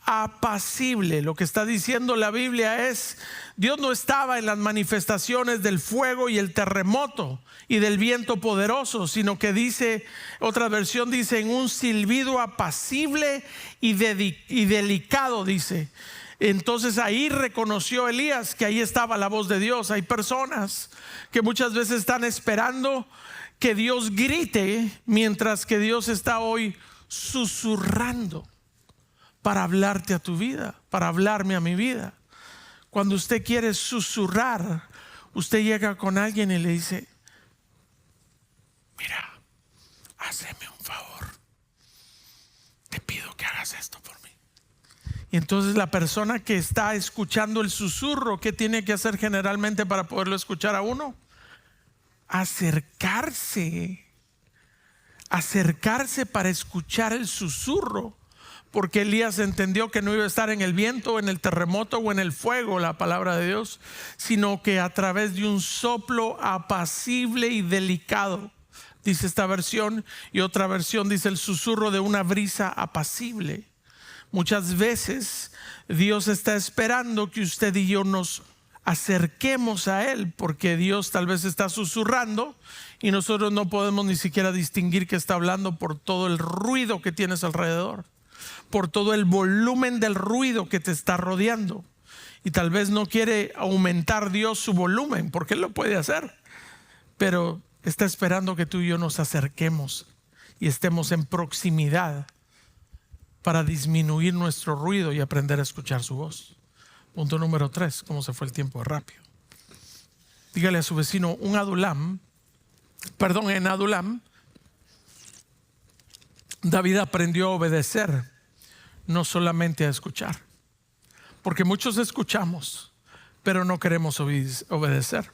apacible. Lo que está diciendo la Biblia es: Dios no estaba en las manifestaciones del fuego y el terremoto y del viento poderoso, sino que dice, otra versión dice, en un silbido apacible y delicado, dice. Entonces ahí reconoció Elías que ahí estaba la voz de Dios. Hay personas que muchas veces están esperando que Dios grite, mientras que Dios está hoy susurrando para hablarte a tu vida, para hablarme a mi vida. Cuando usted quiere susurrar, usted llega con alguien y le dice: mira, hazme un favor, te pido que hagas esto por mí. Y entonces la persona que está escuchando el susurro, ¿qué tiene que hacer generalmente para poderlo escuchar a uno? Acercarse para escuchar el susurro. Porque Elías entendió que no iba a estar en el viento, en el terremoto o en el fuego, la palabra de Dios, sino que a través de un soplo apacible y delicado, dice esta versión, y otra versión dice el susurro de una brisa apacible. Muchas veces Dios está esperando que usted y yo nos acerquemos a Él, porque Dios tal vez está susurrando y nosotros no podemos ni siquiera distinguir que está hablando por todo el ruido que tienes alrededor, por todo el volumen del ruido que te está rodeando. Y tal vez no quiere aumentar Dios su volumen, porque Él lo puede hacer, pero está esperando que tú y yo nos acerquemos y estemos en proximidad para disminuir nuestro ruido y aprender a escuchar su voz. Punto número 3, ¿cómo se fue el tiempo rápido? Dígale a su vecino, en Adulam, David aprendió a obedecer, no solamente a escuchar. Porque muchos escuchamos, pero no queremos obedecer.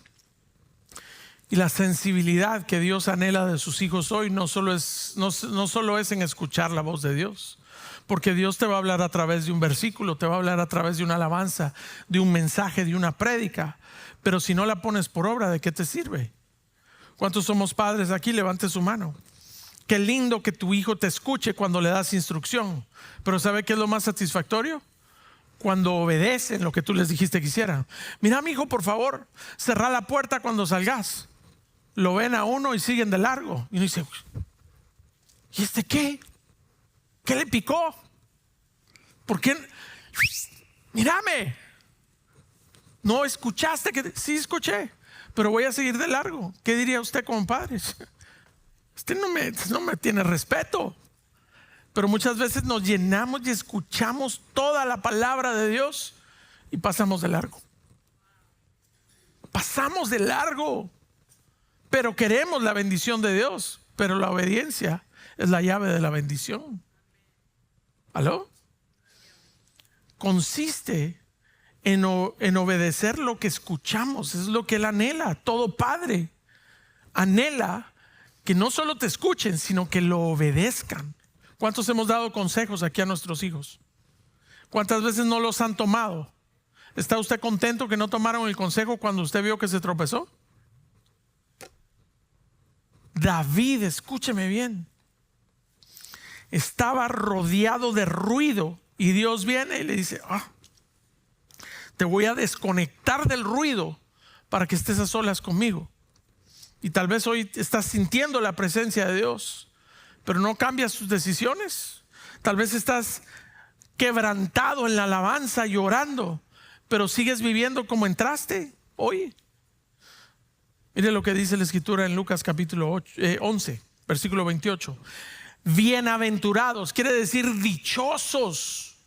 Y la sensibilidad que Dios anhela de sus hijos hoy no solo es en escuchar la voz de Dios. Porque Dios te va a hablar a través de un versículo, te va a hablar a través de una alabanza, de un mensaje, de una prédica. Pero si no la pones por obra, ¿de qué te sirve? ¿Cuántos somos padres aquí? Levante su mano. Qué lindo que tu hijo te escuche cuando le das instrucción. Pero ¿sabe qué es lo más satisfactorio? Cuando obedecen lo que tú les dijiste que hicieran. Mira, mi hijo, por favor, cerrá la puerta cuando salgas. Lo ven a uno y siguen de largo. Y uno dice, ¿y este qué? ¿Qué le picó? ¿Por qué? Mírame. ¿No escuchaste? Sí escuché, pero voy a seguir de largo. ¿Qué diría usted como padre? Usted no me tiene respeto. Pero muchas veces nos llenamos y escuchamos toda la palabra de Dios y pasamos de largo. Pasamos de largo. Pero queremos la bendición de Dios. Pero la obediencia es la llave de la bendición. ¿Aló? Consiste en obedecer lo que escuchamos. Es lo que Él anhela. Todo padre anhela que no solo te escuchen, sino que lo obedezcan. ¿Cuántos hemos dado consejos aquí a nuestros hijos? ¿Cuántas veces no los han tomado? ¿Está usted contento que no tomaron el consejo cuando usted vio que se tropezó? David, escúcheme bien, estaba rodeado de ruido y Dios viene y le dice, te voy a desconectar del ruido para que estés a solas conmigo. Y tal vez hoy estás sintiendo la presencia de Dios, pero no cambias tus decisiones. Tal vez estás quebrantado en la alabanza, llorando, pero sigues viviendo como entraste hoy. Mire lo que dice la escritura en Lucas capítulo 11, versículo 28. Bienaventurados, quiere decir dichosos,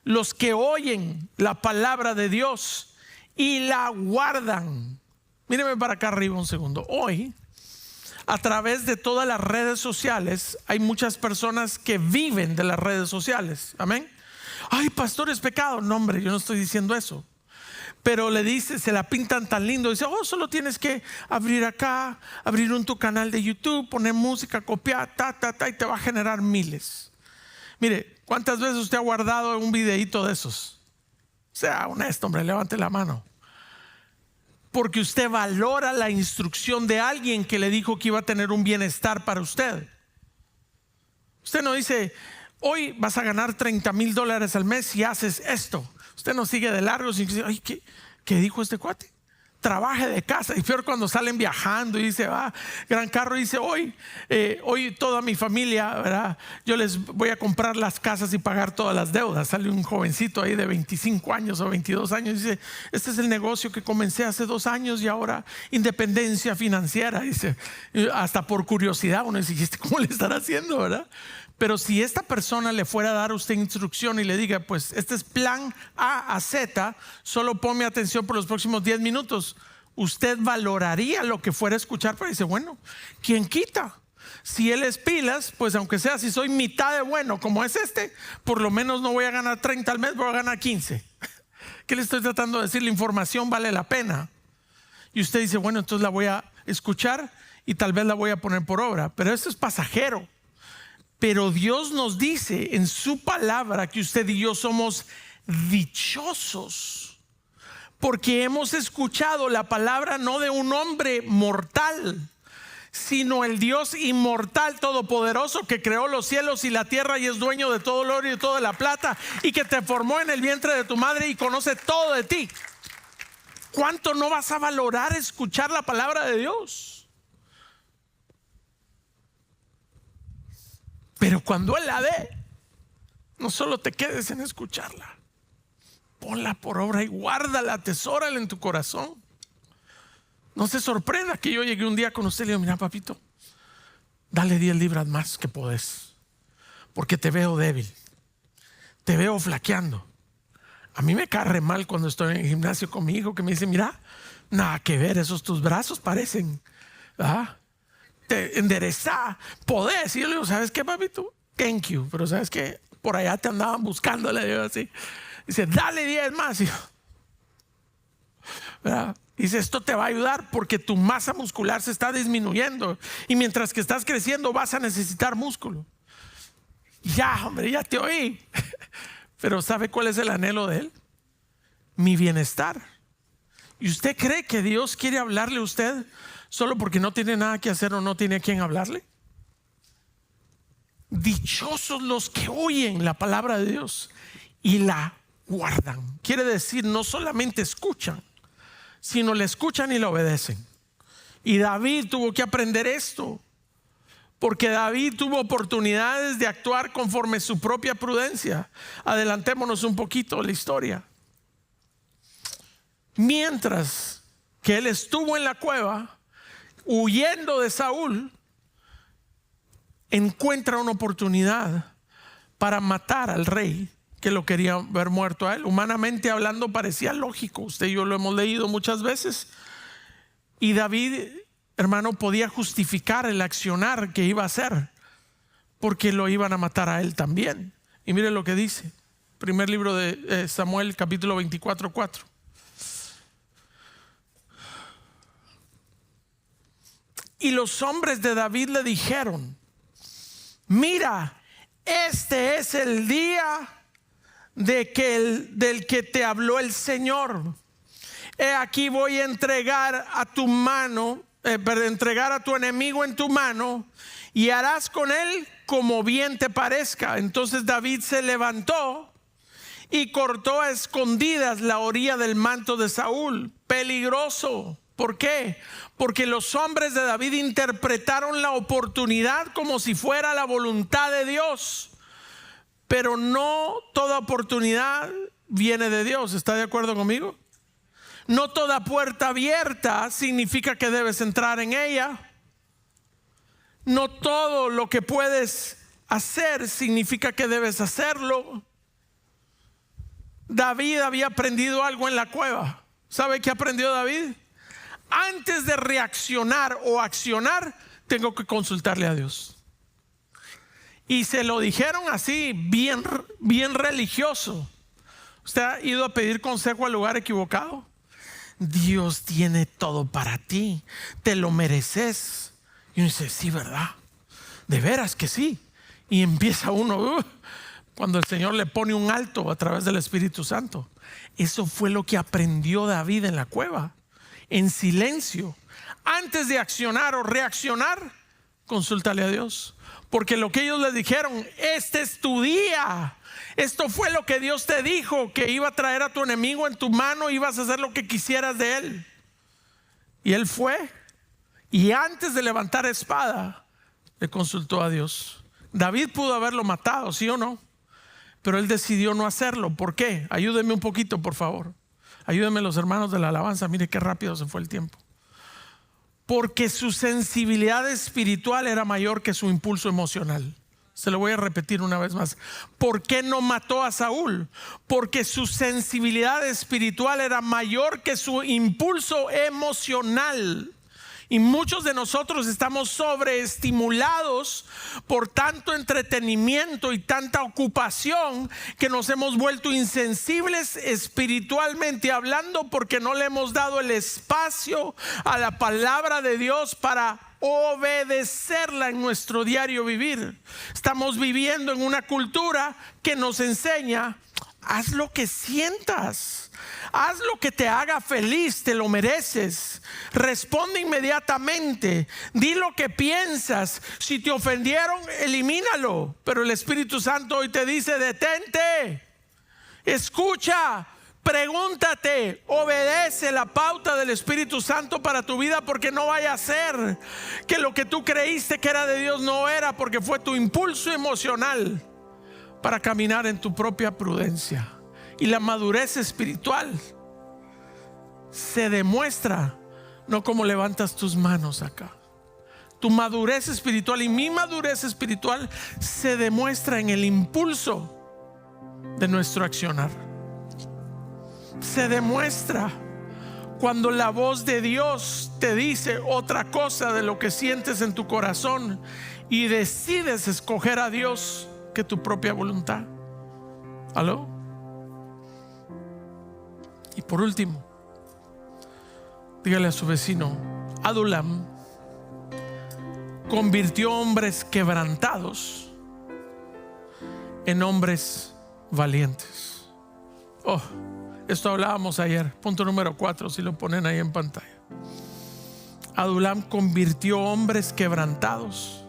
los que oyen la palabra de Dios y la guardan. Míreme para acá arriba un segundo. Hoy, a través de todas las redes sociales, hay muchas personas que viven de las redes sociales. Amén. Ay, pastor, es pecado. No, hombre, yo no estoy diciendo eso. Pero le dice, se la pintan tan lindo. Dice, solo tienes que abrir acá, abrir tu canal de YouTube, poner música, copiar, y te va a generar miles. Mire, ¿cuántas veces usted ha guardado un videíto de esos? Sea honesto, hombre, levante la mano. Porque usted valora la instrucción de alguien que le dijo que iba a tener un bienestar para usted. Usted no dice, hoy vas a ganar $30,000 al mes si haces esto. Usted no sigue de largo sin decir, ay, ¿qué dijo este cuate? Trabaje de casa. Y peor cuando salen viajando y dice, gran carro, y dice, hoy toda mi familia, ¿verdad? Yo les voy a comprar las casas y pagar todas las deudas. Sale un jovencito ahí de 25 años o 22 años y dice, este es el negocio que comencé hace 2 años y ahora independencia financiera. Dice, hasta por curiosidad uno dice, ¿cómo le estará haciendo, verdad? Pero si esta persona le fuera a dar a usted instrucción y le diga, pues este es plan A a Z, solo ponme atención por los próximos 10 minutos, usted valoraría lo que fuera a escuchar, pero dice, bueno, ¿quién quita? Si él es pilas, pues aunque sea, si soy mitad de bueno como es por lo menos no voy a ganar 30 al mes, voy a ganar 15. ¿Qué le estoy tratando de decir? La información vale la pena. Y usted dice, bueno, entonces la voy a escuchar y tal vez la voy a poner por obra. Pero eso es pasajero. Pero Dios nos dice en su palabra que usted y yo somos dichosos, porque hemos escuchado la palabra no de un hombre mortal, sino el Dios inmortal, todopoderoso, que creó los cielos y la tierra y es dueño de todo el oro y de toda la plata, y que te formó en el vientre de tu madre y conoce todo de ti. ¿Cuánto no vas a valorar escuchar la palabra de Dios? Pero cuando Él la dé, no solo te quedes en escucharla, ponla por obra y guárdala, atesórala en tu corazón. No se sorprenda que yo llegué un día con usted y le digo, mira papito, dale 10 libras más que podés, porque te veo débil, te veo flaqueando. A mí me cae mal cuando estoy en el gimnasio con mi hijo, que me dice, mira, nada que ver, esos tus brazos parecen, te endereza, podés. Y yo le digo, ¿sabes qué papito? Thank you, pero ¿sabes qué? Por allá te andaban buscando, le digo así. Dice, dale 10 más. Y yo, ¿verdad? Dice, esto te va a ayudar porque tu masa muscular se está disminuyendo y mientras que estás creciendo vas a necesitar músculo. Ya, hombre, ya te oí. Pero ¿sabe cuál es el anhelo de Él? Mi bienestar. ¿Y usted cree que Dios quiere hablarle a usted solo porque no tiene nada que hacer o no tiene a quien hablarle? Dichosos los que oyen la palabra de Dios y la guardan. Quiere decir, no solamente escuchan, sino le escuchan y le obedecen. Y David tuvo que aprender esto, porque David tuvo oportunidades de actuar conforme su propia prudencia. Adelantémonos un poquito la historia. Mientras que él estuvo en la cueva huyendo de Saúl, encuentra una oportunidad para matar al rey que lo quería ver muerto a él. Humanamente hablando parecía lógico, usted y yo lo hemos leído muchas veces, y David, hermano, podía justificar el accionar que iba a hacer porque lo iban a matar a él también. Y mire lo que dice, primer libro de Samuel, capítulo 24:4. Y los hombres de David le dijeron, mira, este es el día del que te habló el Señor. He aquí voy a entregar a tu mano, entregar a tu enemigo en tu mano y harás con él como bien te parezca. Entonces David se levantó y cortó a escondidas la orilla del manto de Saúl. Peligroso. ¿Por qué? Porque los hombres de David interpretaron la oportunidad como si fuera la voluntad de Dios. Pero no toda oportunidad viene de Dios. ¿Está de acuerdo conmigo? No toda puerta abierta significa que debes entrar en ella. No todo lo que puedes hacer significa que debes hacerlo. David había aprendido algo en la cueva. ¿Sabe qué aprendió David? Antes de reaccionar o accionar, tengo que consultarle a Dios. Y se lo dijeron así, bien religioso. ¿Usted ha ido a pedir consejo al lugar equivocado? Dios tiene todo para ti, te lo mereces. Y uno dice, sí, ¿verdad? De veras que sí. Y empieza uno, cuando el Señor le pone un alto a través del Espíritu Santo. Eso fue lo que aprendió David en la cueva, en silencio. Antes de accionar o reaccionar, consúltale a Dios. Porque lo que ellos le dijeron, este es tu día. Esto fue lo que Dios te dijo, que iba a traer a tu enemigo en tu mano, ibas a hacer lo que quisieras de él. Y él fue, y antes de levantar espada, le consultó a Dios. David pudo haberlo matado, ¿sí o no? Pero él decidió no hacerlo. ¿Por qué? Ayúdenme un poquito, por favor. Ayúdenme los hermanos de la alabanza. Mire qué rápido se fue el tiempo. Porque su sensibilidad espiritual era mayor que su impulso emocional. Se lo voy a repetir una vez más. ¿Por qué no mató a Saúl? Porque su sensibilidad espiritual era mayor que su impulso emocional. Y muchos de nosotros estamos sobreestimulados por tanto entretenimiento y tanta ocupación que nos hemos vuelto insensibles espiritualmente hablando, porque no le hemos dado el espacio a la palabra de Dios para obedecerla en nuestro diario vivir. Estamos viviendo en una cultura que nos enseña: haz lo que sientas, haz lo que te haga feliz, te lo mereces. Responde inmediatamente, di lo que piensas. Si te ofendieron, elimínalo. Pero el Espíritu Santo hoy te dice: detente, escucha, pregúntate, obedece la pauta del Espíritu Santo para tu vida, porque no vaya a ser que lo que tú creíste que era de Dios no era, porque fue tu impulso emocional para caminar en tu propia prudencia. Y la madurez espiritual se demuestra no como levantas tus manos acá. Tu madurez espiritual y mi madurez espiritual se demuestra en el impulso de nuestro accionar. Se demuestra cuando la voz de Dios te dice otra cosa de lo que sientes en tu corazón y decides escoger a Dios que tu propia voluntad. ¿Aló? Y por último, dígale a su vecino: Adulam convirtió hombres quebrantados en hombres valientes. Oh, esto hablábamos ayer. Punto número 4, si lo ponen ahí en pantalla. Adulam convirtió hombres quebrantados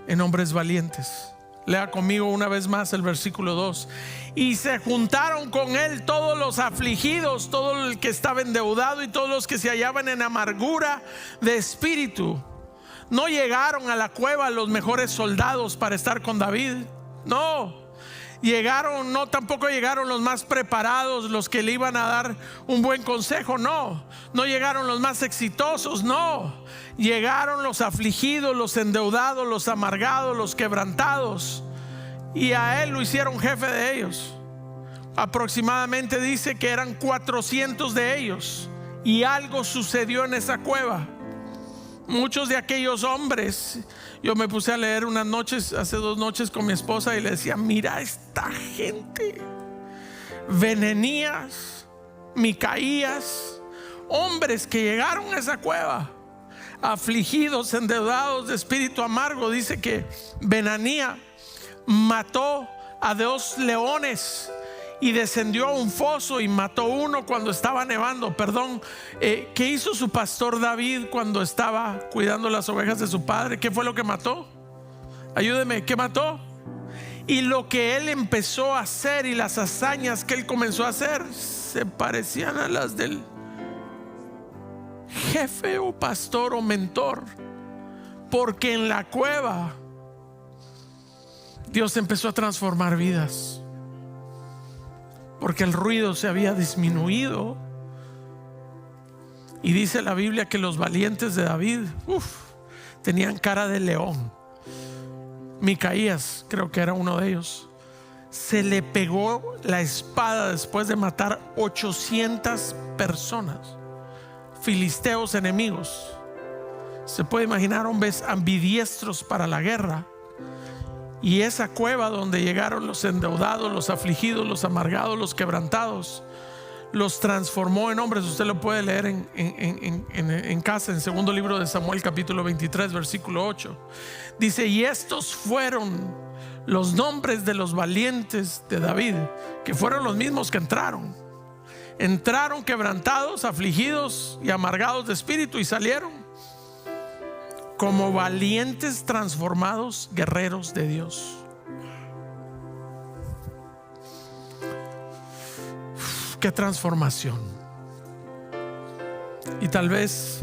en hombres valientes. Lea conmigo una vez más el versículo 2. Y se juntaron con él todos los afligidos, todo el que estaba endeudado y todos los que se hallaban en amargura de espíritu. No llegaron a la cueva los mejores soldados para estar con David. Tampoco llegaron los más preparados, los que le iban a dar un buen consejo. No llegaron los más exitosos. Llegaron los afligidos, los endeudados, los amargados, los quebrantados, y a él lo hicieron jefe de ellos. Aproximadamente dice que eran 400 de ellos, y algo sucedió en esa cueva. Muchos de aquellos hombres, yo me puse a leer hace 2 noches con mi esposa, y le decía: mira esta gente, Benanías, Micaías, hombres que llegaron a esa cueva afligidos, endeudados, de espíritu amargo. Dice que Benanías mató a 2 leones y descendió a un foso y mató uno cuando estaba nevando. ¿Qué hizo su pastor David cuando estaba cuidando las ovejas de su padre? ¿Qué fue lo que mató? Ayúdeme, ¿qué mató? Y lo que él empezó a hacer y las hazañas que él comenzó a hacer se parecían a las del jefe o pastor o mentor, porque en la cueva Dios empezó a transformar vidas, porque el ruido se había disminuido. Y dice la Biblia que los valientes de David tenían cara de león. Micaías, creo que era uno de ellos, se le pegó la espada después de matar 800 personas, filisteos enemigos. Se puede imaginar hombres ambidiestros para la guerra. Y esa cueva donde llegaron los endeudados, los afligidos, los amargados, los quebrantados, los transformó en hombres. Usted lo puede leer en casa, en segundo libro de Samuel, capítulo 23, versículo 8. Dice: y estos fueron los nombres de los valientes de David, que fueron los mismos que entraron quebrantados, afligidos y amargados de espíritu, y salieron como valientes, transformados guerreros de Dios. Qué transformación. Y tal vez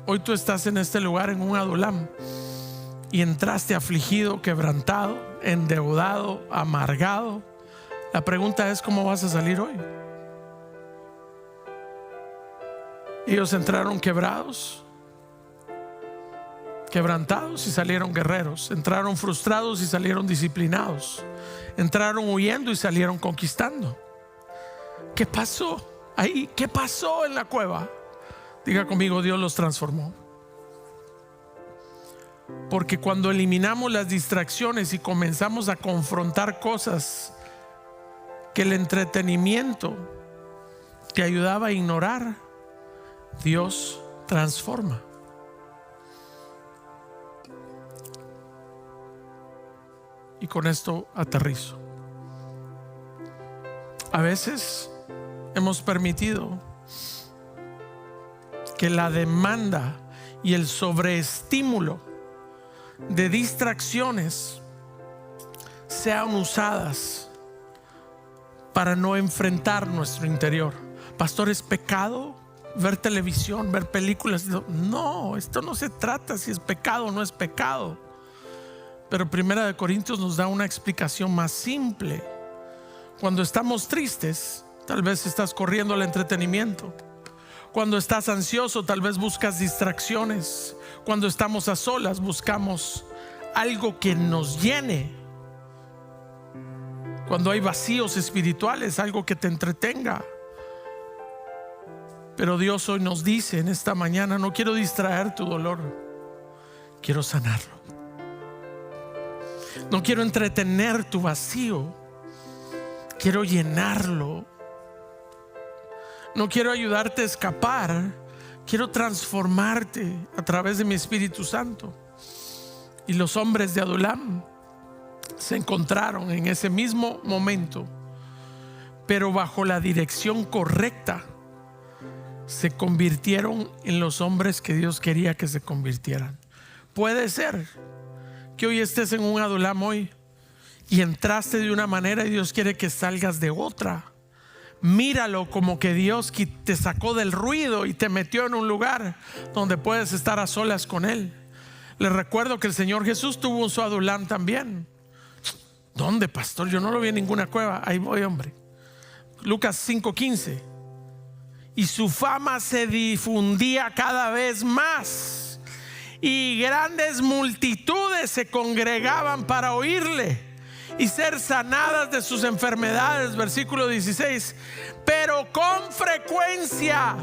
hoy tú estás en este lugar, en un Adulam, y entraste afligido, quebrantado, endeudado, amargado. La pregunta es: ¿cómo vas a salir hoy? Ellos entraron quebrantados y salieron guerreros. Entraron frustrados y salieron disciplinados. Entraron huyendo y salieron conquistando. ¿Qué pasó ahí? ¿Qué pasó en la cueva? Diga conmigo: Dios los transformó. Porque cuando eliminamos las distracciones y comenzamos a confrontar cosas que el entretenimiento te ayudaba a ignorar, Dios transforma. Y con esto aterrizo. A veces hemos permitido que la demanda y el sobreestímulo de distracciones sean usadas para no enfrentar nuestro interior. Pastor, ¿es pecado ver televisión, ver películas? No, esto no se trata si es pecado o no es pecado. Pero Primera de Corintios nos da una explicación más simple. Cuando estamos tristes, tal vez estás corriendo al entretenimiento. Cuando estás ansioso, tal vez buscas distracciones. Cuando estamos a solas, buscamos algo que nos llene. Cuando hay vacíos espirituales, algo que te entretenga. Pero Dios hoy nos dice en esta mañana: no quiero distraer tu dolor, quiero sanarlo. No quiero entretener tu vacío, quiero llenarlo. No quiero ayudarte a escapar, quiero transformarte a través de mi Espíritu Santo. Y los hombres de Adulam se encontraron en ese mismo momento, pero bajo la dirección correcta, se convirtieron en los hombres que Dios quería que se convirtieran. Puede ser que hoy estés en un Adulam hoy y entraste de una manera y Dios quiere que salgas de otra. Míralo como que Dios te sacó del ruido y te metió en un lugar donde puedes estar a solas con Él. Les recuerdo que el Señor Jesús tuvo un su Adulam también. ¿Dónde, pastor? Yo no lo vi en ninguna cueva. Ahí voy, hombre. Lucas 5:15. Y su fama se difundía cada vez más, y grandes multitudes se congregaban para oírle y ser sanadas de sus enfermedades. Versículo 16. Pero con frecuencia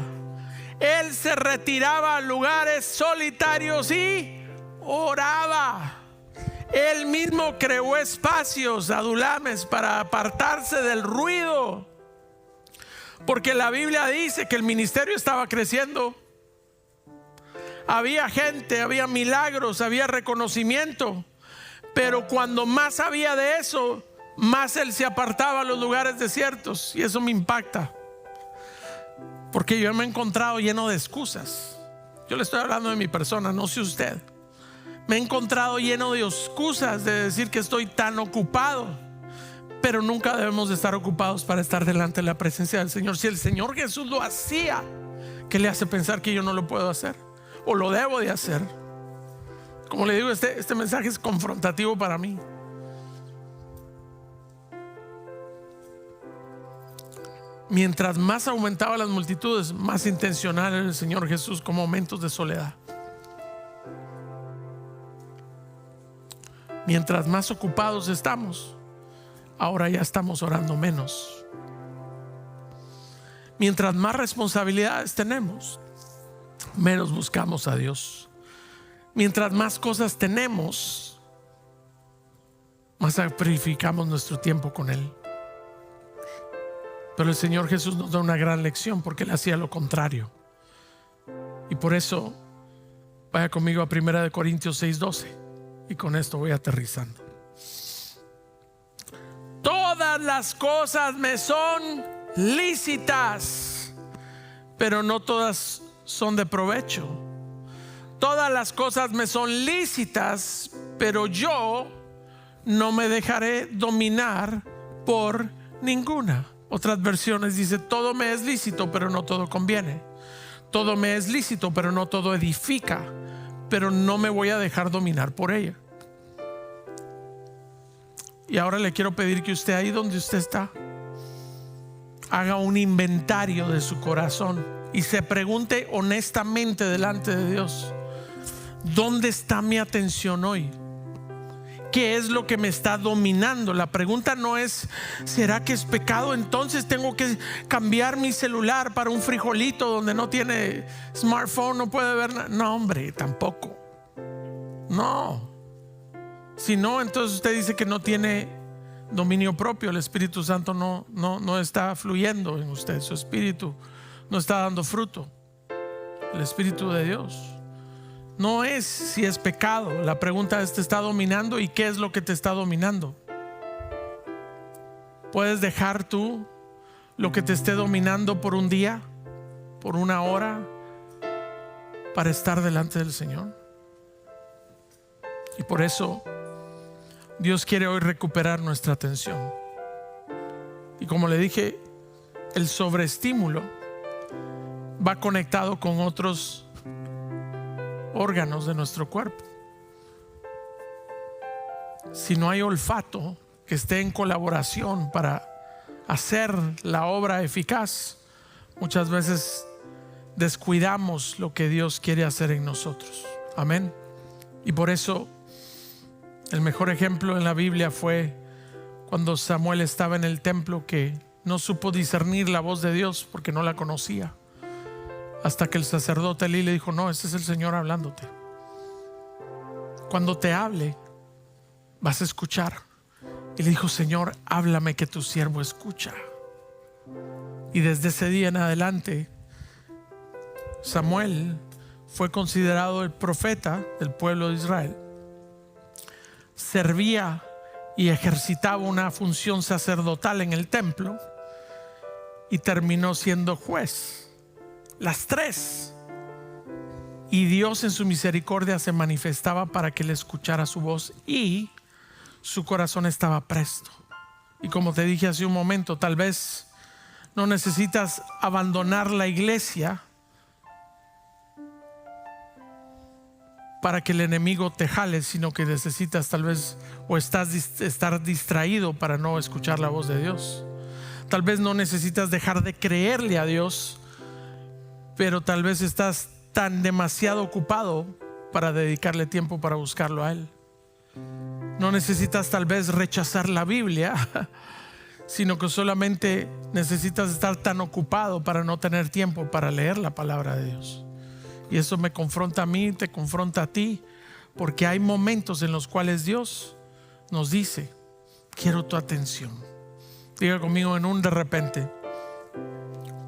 él se retiraba a lugares solitarios y oraba. Él mismo creó espacios, adulames, para apartarse del ruido, porque la Biblia dice que el ministerio estaba creciendo. Había gente, había milagros, había reconocimiento. Pero cuando más había de eso, más él se apartaba a los lugares desiertos. Y eso me impacta, porque yo me he encontrado lleno de excusas. Yo le estoy hablando de mi persona, no sé usted. Me he encontrado lleno de excusas de decir que estoy tan ocupado. Pero nunca debemos de estar ocupados para estar delante de la presencia del Señor. Si el Señor Jesús lo hacía, ¿qué le hace pensar que yo no lo puedo hacer o lo debo de hacer? Como le digo, este mensaje es confrontativo para mí. Mientras más aumentaba las multitudes, más intencional era el Señor Jesús con momentos de soledad. Mientras más ocupados estamos, ahora ya estamos orando menos. Mientras más responsabilidades tenemos, menos buscamos a Dios. Mientras más cosas tenemos, más sacrificamos nuestro tiempo con Él. Pero el Señor Jesús nos da una gran lección, porque Él hacía lo contrario. Y por eso vaya conmigo a 1 Corintios 6:12. Y con esto voy aterrizando. Todas las cosas me son lícitas, pero no todas son de provecho. Todas las cosas me son lícitas, pero yo no me dejaré dominar por ninguna. Otras versiones dice: todo me es lícito, pero no todo conviene. Todo me es lícito, pero no todo edifica. Pero no me voy a dejar dominar por ella. Y ahora le quiero pedir que usted, ahí donde usted está, haga un inventario de su corazón y se pregunte honestamente delante de Dios: ¿dónde está mi atención hoy? ¿Qué es lo que me está dominando? La pregunta no es: ¿será que es pecado? Entonces tengo que cambiar mi celular para un frijolito donde no tiene smartphone, no puede ver nada. No, hombre, tampoco. No. Si no, entonces usted dice que no tiene dominio propio. El Espíritu Santo no está fluyendo en usted. Su espíritu no está dando fruto. El Espíritu de Dios no es si es pecado. La pregunta es: ¿te está dominando? ¿Y qué es lo que te está dominando? ¿Puedes dejar tú lo que te esté dominando por un día, por una hora, para estar delante del Señor? Y por eso Dios quiere hoy recuperar nuestra atención. Y como le dije, el sobreestímulo va conectado con otros órganos de nuestro cuerpo. Si no hay olfato que esté en colaboración para hacer la obra eficaz, muchas veces descuidamos lo que Dios quiere hacer en nosotros. Amén. Y por eso el mejor ejemplo en la Biblia fue cuando Samuel estaba en el templo, que no supo discernir la voz de Dios porque no la conocía, hasta que el sacerdote Elí le dijo: no, ese es el Señor hablándote. Cuando te hable, vas a escuchar. Y le dijo: Señor, háblame, que tu siervo escucha. Y desde ese día en adelante, Samuel fue considerado el profeta del pueblo de Israel. Servía y ejercitaba una función sacerdotal en el templo y terminó siendo juez. Las tres. Y Dios en su misericordia se manifestaba para que él escuchara su voz, y su corazón estaba presto. Y como te dije hace un momento, tal vez no necesitas abandonar la iglesia para que el enemigo te jale, sino que necesitas tal vez, o estar distraído para no escuchar la voz de Dios. Tal vez no necesitas dejar de creerle a Dios, pero tal vez estás tan demasiado ocupado para dedicarle tiempo para buscarlo a Él. No necesitas tal vez rechazar la Biblia, sino que solamente necesitas estar tan ocupado para no tener tiempo para leer la palabra de Dios. Y eso me confronta a mí, te confronta a ti, porque hay momentos en los cuales Dios nos dice: quiero tu atención. Diga conmigo: en un de repente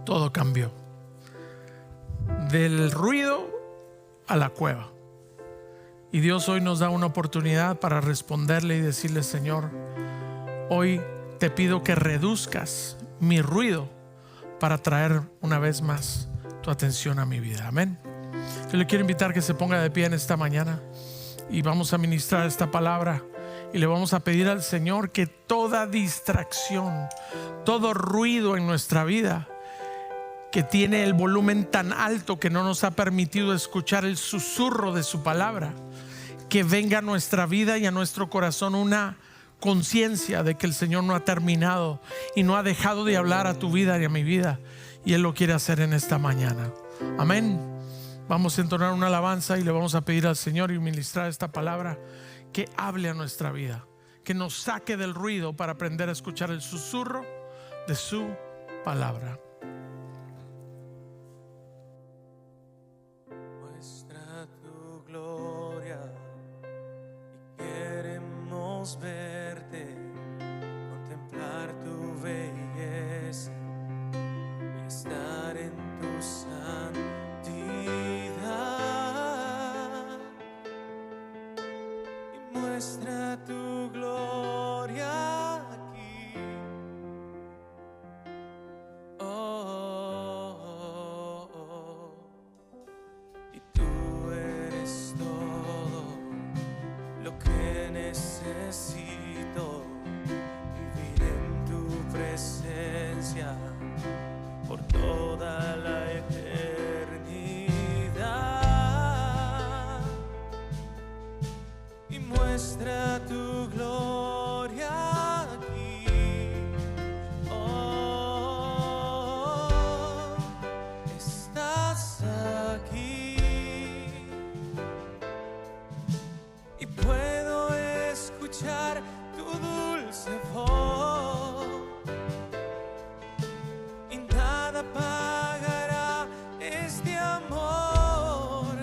todo cambió. Del ruido a la cueva. Y Dios hoy nos da una oportunidad para responderle y decirle: Señor, hoy te pido que reduzcas mi ruido para traer una vez más tu atención a mi vida. Amén. Yo le quiero invitar que se ponga de pie en esta mañana y vamos a ministrar esta palabra, y le vamos a pedir al Señor que toda distracción, todo ruido en nuestra vida que tiene el volumen tan alto que no nos ha permitido escuchar el susurro de su palabra, que venga a nuestra vida y a nuestro corazón una conciencia de que el Señor no ha terminado y no ha dejado de hablar a tu vida y a mi vida, y Él lo quiere hacer en esta mañana. Amén. Vamos a entonar una alabanza y le vamos a pedir al Señor y ministrar esta palabra, que hable a nuestra vida, que nos saque del ruido para aprender a escuchar el susurro de su palabra. Muestra tu gloria y queremos verte, contemplar tu belleza y estar en tu santidad. Y muestra tu gloria aquí. Y tú eres todo lo que necesito, vivir en tu presencia por toda la eternidad. Y muestra tu gloria aquí. Estás aquí y puedo escuchar tu dulce voz, y nada apagará este amor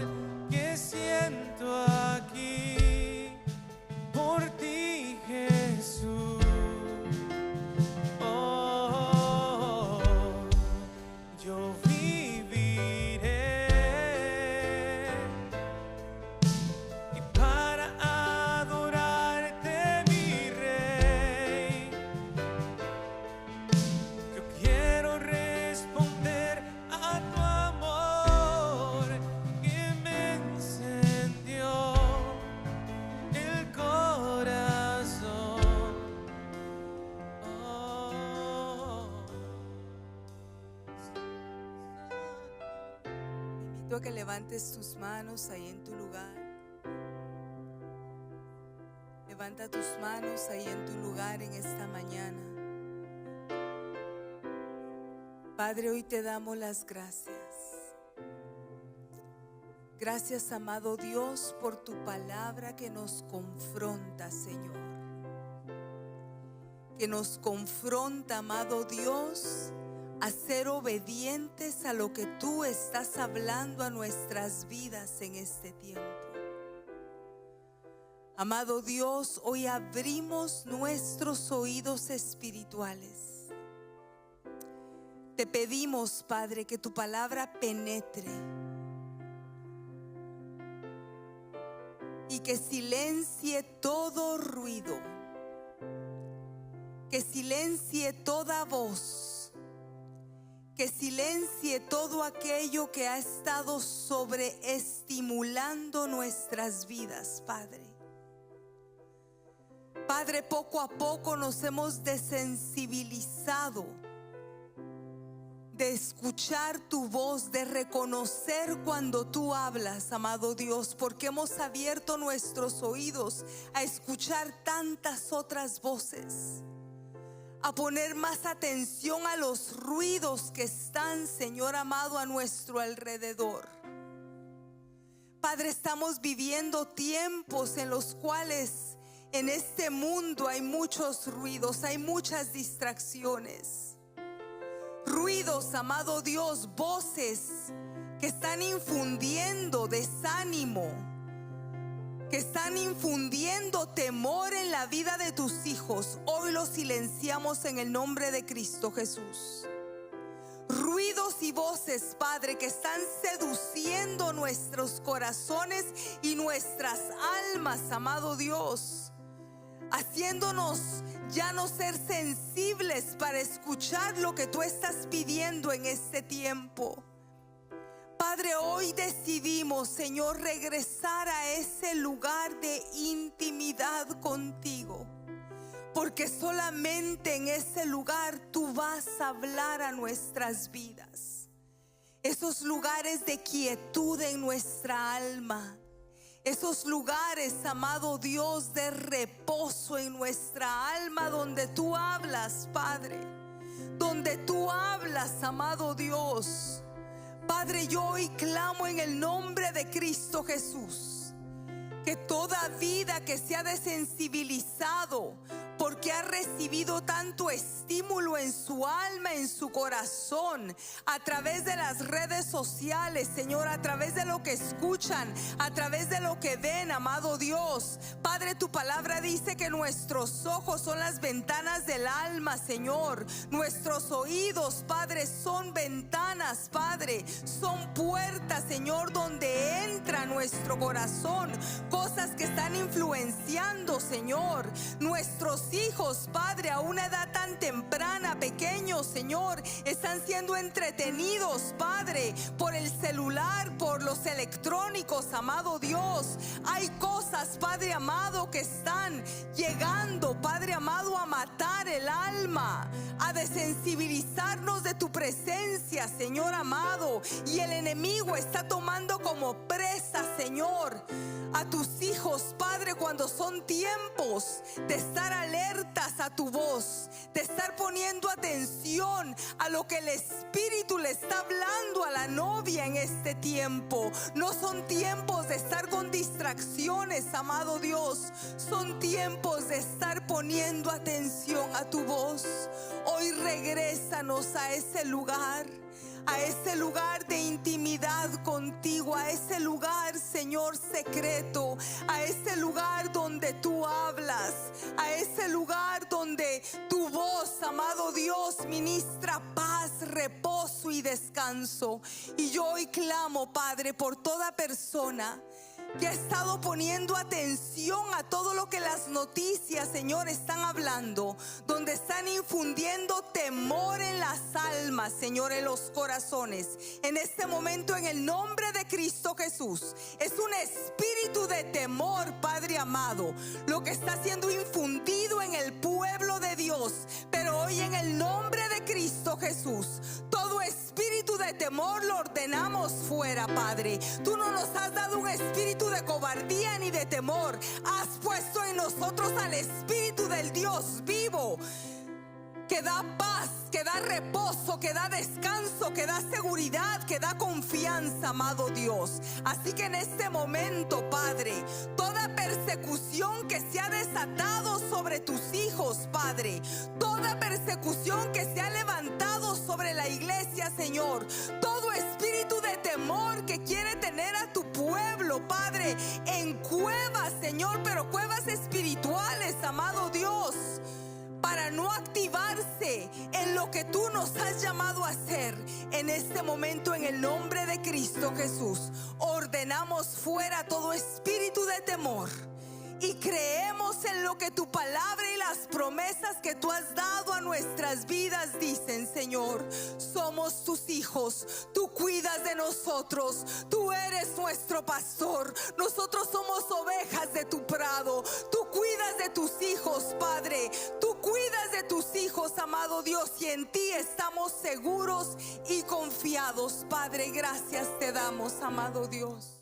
que siento aquí. levantes tus manos ahí en tu lugar. Levanta tus manos ahí en tu lugar en esta mañana. Padre, hoy te damos las gracias. Gracias, amado Dios, por tu palabra que nos confronta, Señor. Que nos confronta, amado Dios, a ser obedientes a lo que tú estás hablando a nuestras vidas en este tiempo. Amado Dios, hoy abrimos nuestros oídos espirituales. Te pedimos, Padre, que tu palabra penetre y que silencie todo ruido, que silencie toda voz, que silencie todo aquello que ha estado sobreestimulando nuestras vidas, Padre. Padre, poco a poco nos hemos desensibilizado de escuchar tu voz, de reconocer cuando tú hablas, amado Dios, porque hemos abierto nuestros oídos a escuchar tantas otras voces, a poner más atención a los ruidos que están, Señor amado, a nuestro alrededor. Padre, estamos viviendo tiempos en los cuales en este mundo hay muchos ruidos, hay muchas distracciones. Ruidos, amado Dios, voces que están infundiendo desánimo, que están infundiendo temor en la vida de tus hijos. Hoy los silenciamos en el nombre de Cristo Jesús. Ruidos y voces, Padre, que están seduciendo nuestros corazones y nuestras almas, amado Dios, haciéndonos ya no ser sensibles para escuchar lo que tú estás pidiendo en este tiempo. Padre, hoy decidimos, Señor, regresar a ese lugar de intimidad contigo, porque solamente en ese lugar tú vas a hablar a nuestras vidas. Esos lugares de quietud en nuestra alma, esos lugares, amado Dios, de reposo en nuestra alma, donde tú hablas, Padre, donde tú hablas, amado Dios. Padre, yo hoy clamo en el nombre de Cristo Jesús, que toda vida que se ha desensibilizado porque ha recibido tanto estímulo en su alma, en su corazón, a través de las redes sociales, Señor, a través de lo que escuchan, a través de lo que ven, amado Dios. Padre, tu palabra dice que nuestros ojos son las ventanas del alma, Señor. Nuestros oídos, Padre, son ventanas, Padre, son puertas, Señor, donde entra nuestro corazón, cosas que están influenciando, Señor, nuestros hijos, Padre, a una edad tan temprana, pequeños, Señor, están siendo entretenidos, Padre, por el celular, por los electrónicos, amado Dios. Hay cosas, Padre amado, que están llegando, Padre amado, a matar el alma, a desensibilizarnos de tu presencia, Señor amado, y el enemigo está tomando como presa, Señor, a tus hijos, Padre, cuando son tiempos de estar alertas a tu voz, de estar poniendo atención a lo que el Espíritu le está hablando a la novia en este tiempo. No son tiempos de estar con distracciones, amado Dios, son tiempos de estar poniendo atención a tu voz. Hoy regrésanos a ese lugar de intimidad contigo, a ese lugar, Señor, secreto, a ese lugar donde tú hablas, a ese lugar donde tu voz, amado Dios, ministra paz, reposo y descanso. Y yo hoy clamo, Padre, por toda persona que ha estado poniendo atención a todo lo que las noticias, Señor, están hablando, donde están infundiendo temor en las almas, Señor, en los corazones. En este momento, en el nombre de Cristo Jesús, es un espíritu de temor, Padre amado, lo que está siendo infundido en el pueblo de Dios. Pero hoy, en el nombre de Cristo Jesús, todo espíritu de temor lo ordenamos fuera, Padre. Tú no nos has dado un espíritu de cobardía ni de temor. Has puesto en nosotros al espíritu del Dios vivo, que da paz, que da reposo, que da descanso, que da seguridad, que da confianza, amado Dios. Así que en este momento, Padre, toda persecución que se ha desatado sobre tus hijos, Padre, toda persecución que se ha levantado sobre la iglesia, Señor, todo espíritu de temor que quiere tener a tu pueblo, Padre, en cuevas, Señor, pero cuevas espirituales, amado Dios, para no activarse en lo que tú nos has llamado a hacer. En este momento, en el nombre de Cristo Jesús, ordenamos fuera todo espíritu de temor y creemos en lo que tu palabra y las promesas que tú has dado a nuestras vidas dicen, Señor. Somos tus hijos, tú cuidas de nosotros, tú eres nuestro pastor, nosotros somos ovejas de tu prado, tú cuidas de tus hijos, Padre, tú cuidas de tus hijos, amado Dios, y en ti estamos seguros y confiados, Padre. Gracias te damos, amado Dios.